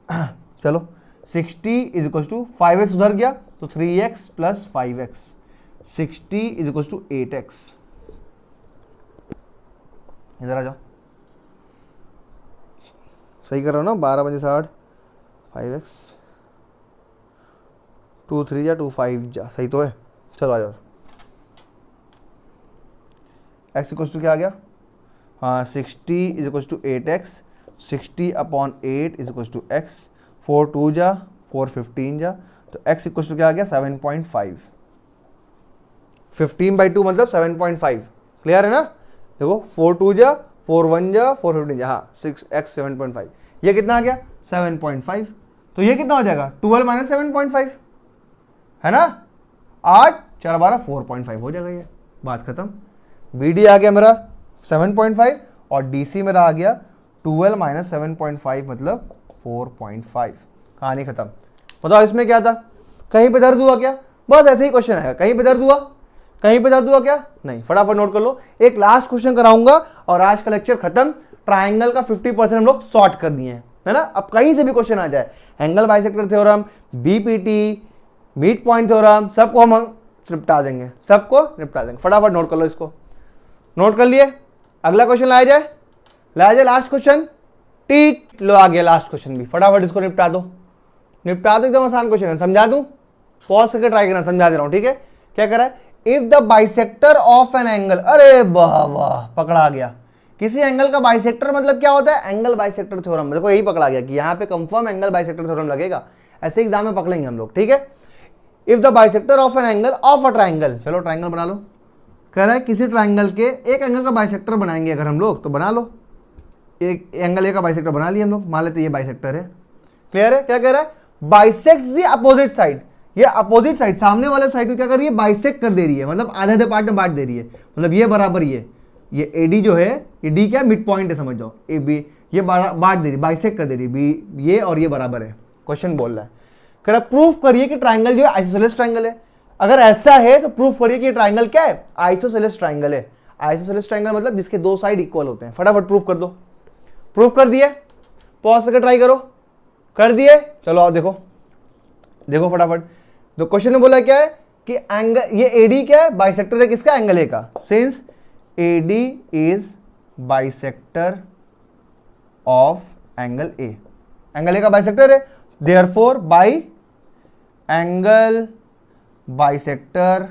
चलो 60 इज इक्वल टू 5x उधर गया तो 3x plus 5x, 60 is equal to 8x। इधर आ जाओ, सही कर रहा हूँ ना, 12 बजे 60, 5x, 2 3 जा 2 5 जा, सही तो है। चलो आ जाओ, x इक्वल टू क्या आ गया, हाँ 60 is equal to 8x, 60 upon 8 is equal to x, 4 2 जा 4 15 जा, तो x इक्वल टू क्या आ गया 7.5, 15/2 मतलब 7.5। क्लियर है ना, देखो 4 2 जा 4 1 जा 4 15 जा, हाँ 6x 7.5, ये कितना आ गया 7.5। तो ये कितना हो जाएगा 12 माइनस 7.5 है ना, 8 4 12 4.5 हो जाएगा, ये बात खत्म। BD आ गया मेरा 7.5 और DC मेरा आ गया 12 माइनस 7.5 मतलब 4.5। कहानी खत्म। बताओ इसमें क्या था, कहीं पे दर्द हुआ क्या, बस ऐसे ही क्वेश्चन आएगा, कहीं पे दर्द हुआ, कहीं पे दर्द हुआ क्या नहीं, फटाफट नोट कर लो। एक लास्ट क्वेश्चन कराऊंगा और आज का लेक्चर खत्म। ट्राइंगल का 50% हम लोग सॉर्ट कर दिए हैं, है ना। अब कहीं से भी क्वेश्चन आ जाए, angle bisector theorem, BPT, mid point theorem, सबको हम निपटा देंगे, सबको निपटा देंगे। फटाफट नोट कर लो, इसको नोट कर लिए। अगला क्वेश्चन लाया जाए लास्ट क्वेश्चन, टीट लो आ गया लास्ट क्वेश्चन भी, फटाफट इसको निपटा दो एकदम आसान क्वेश्चन है, समझा दूं, पॉज करके ट्राई करना, समझा दे रहा हूं, ठीक है। क्या करा है, if the bisector of an angle, अरे वाह वाह पकड़ा गया, किसी एंगल का बाइसेक्टर मतलब क्या होता है, एंगल बाइसेक्टर थ्योरम। देखो यही पकड़ा गया कि यहाँ पे कंफर्म एंगल बाइसेक्टर थ्योरम लगेगा, ऐसे एग्जाम में पकड़ेंगे हम लोग, ठीक है। If the bisector of an angle of a triangle, चलो ट्राइंगल बना लो, कह रहा है किसी ट्राइंगल के एक एंगल का बाइसेक्टर बनाएंगे अगर हम लोग, तो बना लो, एक एंगल ए का बाइसेक्टर बना लिया हम लोग, मान लेते ये बाइसेक्टर है। क्लियर है, क्या कह रहा है, बाइसेक्ट द अपोजिट साइड, ये अपोजिट साइड सामने वाले साइड को क्या कर रही है, बाइसेक्ट कर दे रही है, मतलब आधे आधे पार्ट में बांट दे रही है, मतलब ये बराबर ये AD जो है, ये D क्या मिड पॉइंट है, समझ जाओ, AB ये बांट दे रही, बाइसेक्ट कर दे रही, B ये और ये बराबर है। क्वेश्चन बोल रहा है, कह रहा प्रूफ करिए कि ट्राइंगल जो है आइसोसेलेस ट्राइंगल है। अगर ऐसा है तो प्रूफ करिए कि ट्राइंगल क्या है, आइसोसेलेस ट्राइंगल है। आइसोसेलेस ट्राइंगल मतलब जिसके दो साइड इक्वल होते हैं। फटाफट प्रूफ कर दो। प्रूफ कर दिए, पॉज करके ट्राई करो, कर दिए, चलो आओ देखो फटाफट। तो क्वेश्चन में बोला क्या है कि एंगल, ये AD क्या है, बाइसेक्टर है किसका, एंगल ए का। Since AD is bisector of angle A, angle A का बाइसेक्टर है, therefore by angle bisector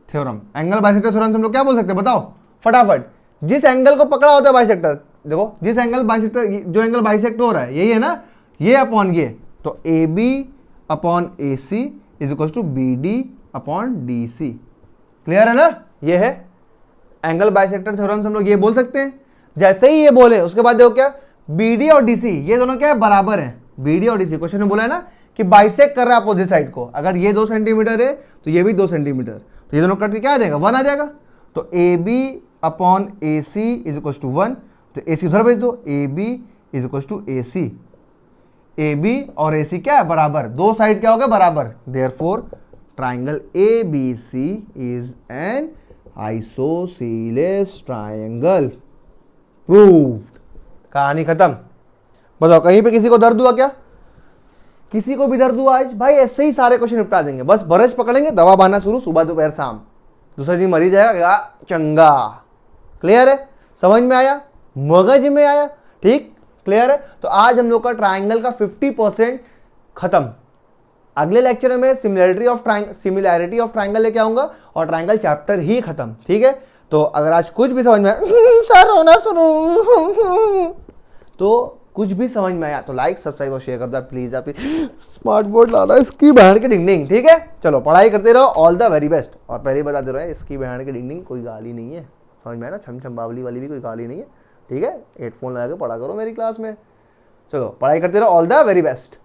theorem. Angle bisector theorem से हम लोग क्या बोल सकते हैं, बताओ फटाफट। जिस एंगल को पकड़ा होता है बाइसेक्टर, देखो जिस एंगल बाइसेक्टर, जो एंगल बाइसेक्ट हो रहा है यही है ना, ये अपॉन ये, तो AB upon AC is equal to BD upon DC। Clear है ना, ये है एंगल बाइसेक्टर थ्योरम से हम लोग ये बोल सकते हैं। जैसे ही ये बोले उसके बाद देखो क्या, BD और DC ये दोनों क्या है, बराबर है। BD और DC क्वेश्चन में बोला है ना कि बाइसेक्ट कर रहा है अपोजिट साइड को, अगर ये 2 सेंटीमीटर है तो ये भी 2 सेंटीमीटर, तो ये दोनों कट के क्या आ जाएगा, 1 आ जाएगा। तो AB upon AC is equal to 1, तो AC उधर भेज दो, AB is equal to AC, AB और AC क्या है, बराबर, दो साइड क्या हो गया, बराबर, therefore triangle ABC is an isosceles triangle. Proved, कहानी खत्म। बताओ कहीं पे किसी को दर्द हुआ क्या, किसी को भी दर्द हुआ आज, भाई ऐसे ही सारे क्वेश्चन निपटा देंगे, बस ब्रश पकड़ेंगे, दवा बांधना शुरू, सुबह दोपहर शाम, दूसरा दिन मरी जाएगा चंगा। क्लियर है, समझ में आया, मगज में आया, ठीक, क्लियर है। तो आज हम लोग का ट्राइंगल का 50% खत्म। अगले लेक्चर में सिमिलैरिटी ऑफ ट्राइंगल लेके आऊंगा और ट्राइंगल चैप्टर ही खत्म, ठीक है। तो अगर आज कुछ भी समझ में सर रोना शुरू, तो कुछ भी समझ में आया तो लाइक सब्सक्राइब और शेयर कर दो प्लीज। आप स्मार्ट बोर्ड लाना, इसकी बहन की डिंग, ठीक है। चलो पढ़ाई करते रहो, ऑल द वेरी बेस्ट। और पहले बता दे रहा है, इसकी बहन की डिंग कोई गाली नहीं है, समझ में आया ना, छम छम बावली वाली भी कोई गाली नहीं है, ठीक है। हेडफोन लगा के पढ़ा करो मेरी क्लास में। चलो पढ़ाई करते रहो, ऑल द वेरी बेस्ट।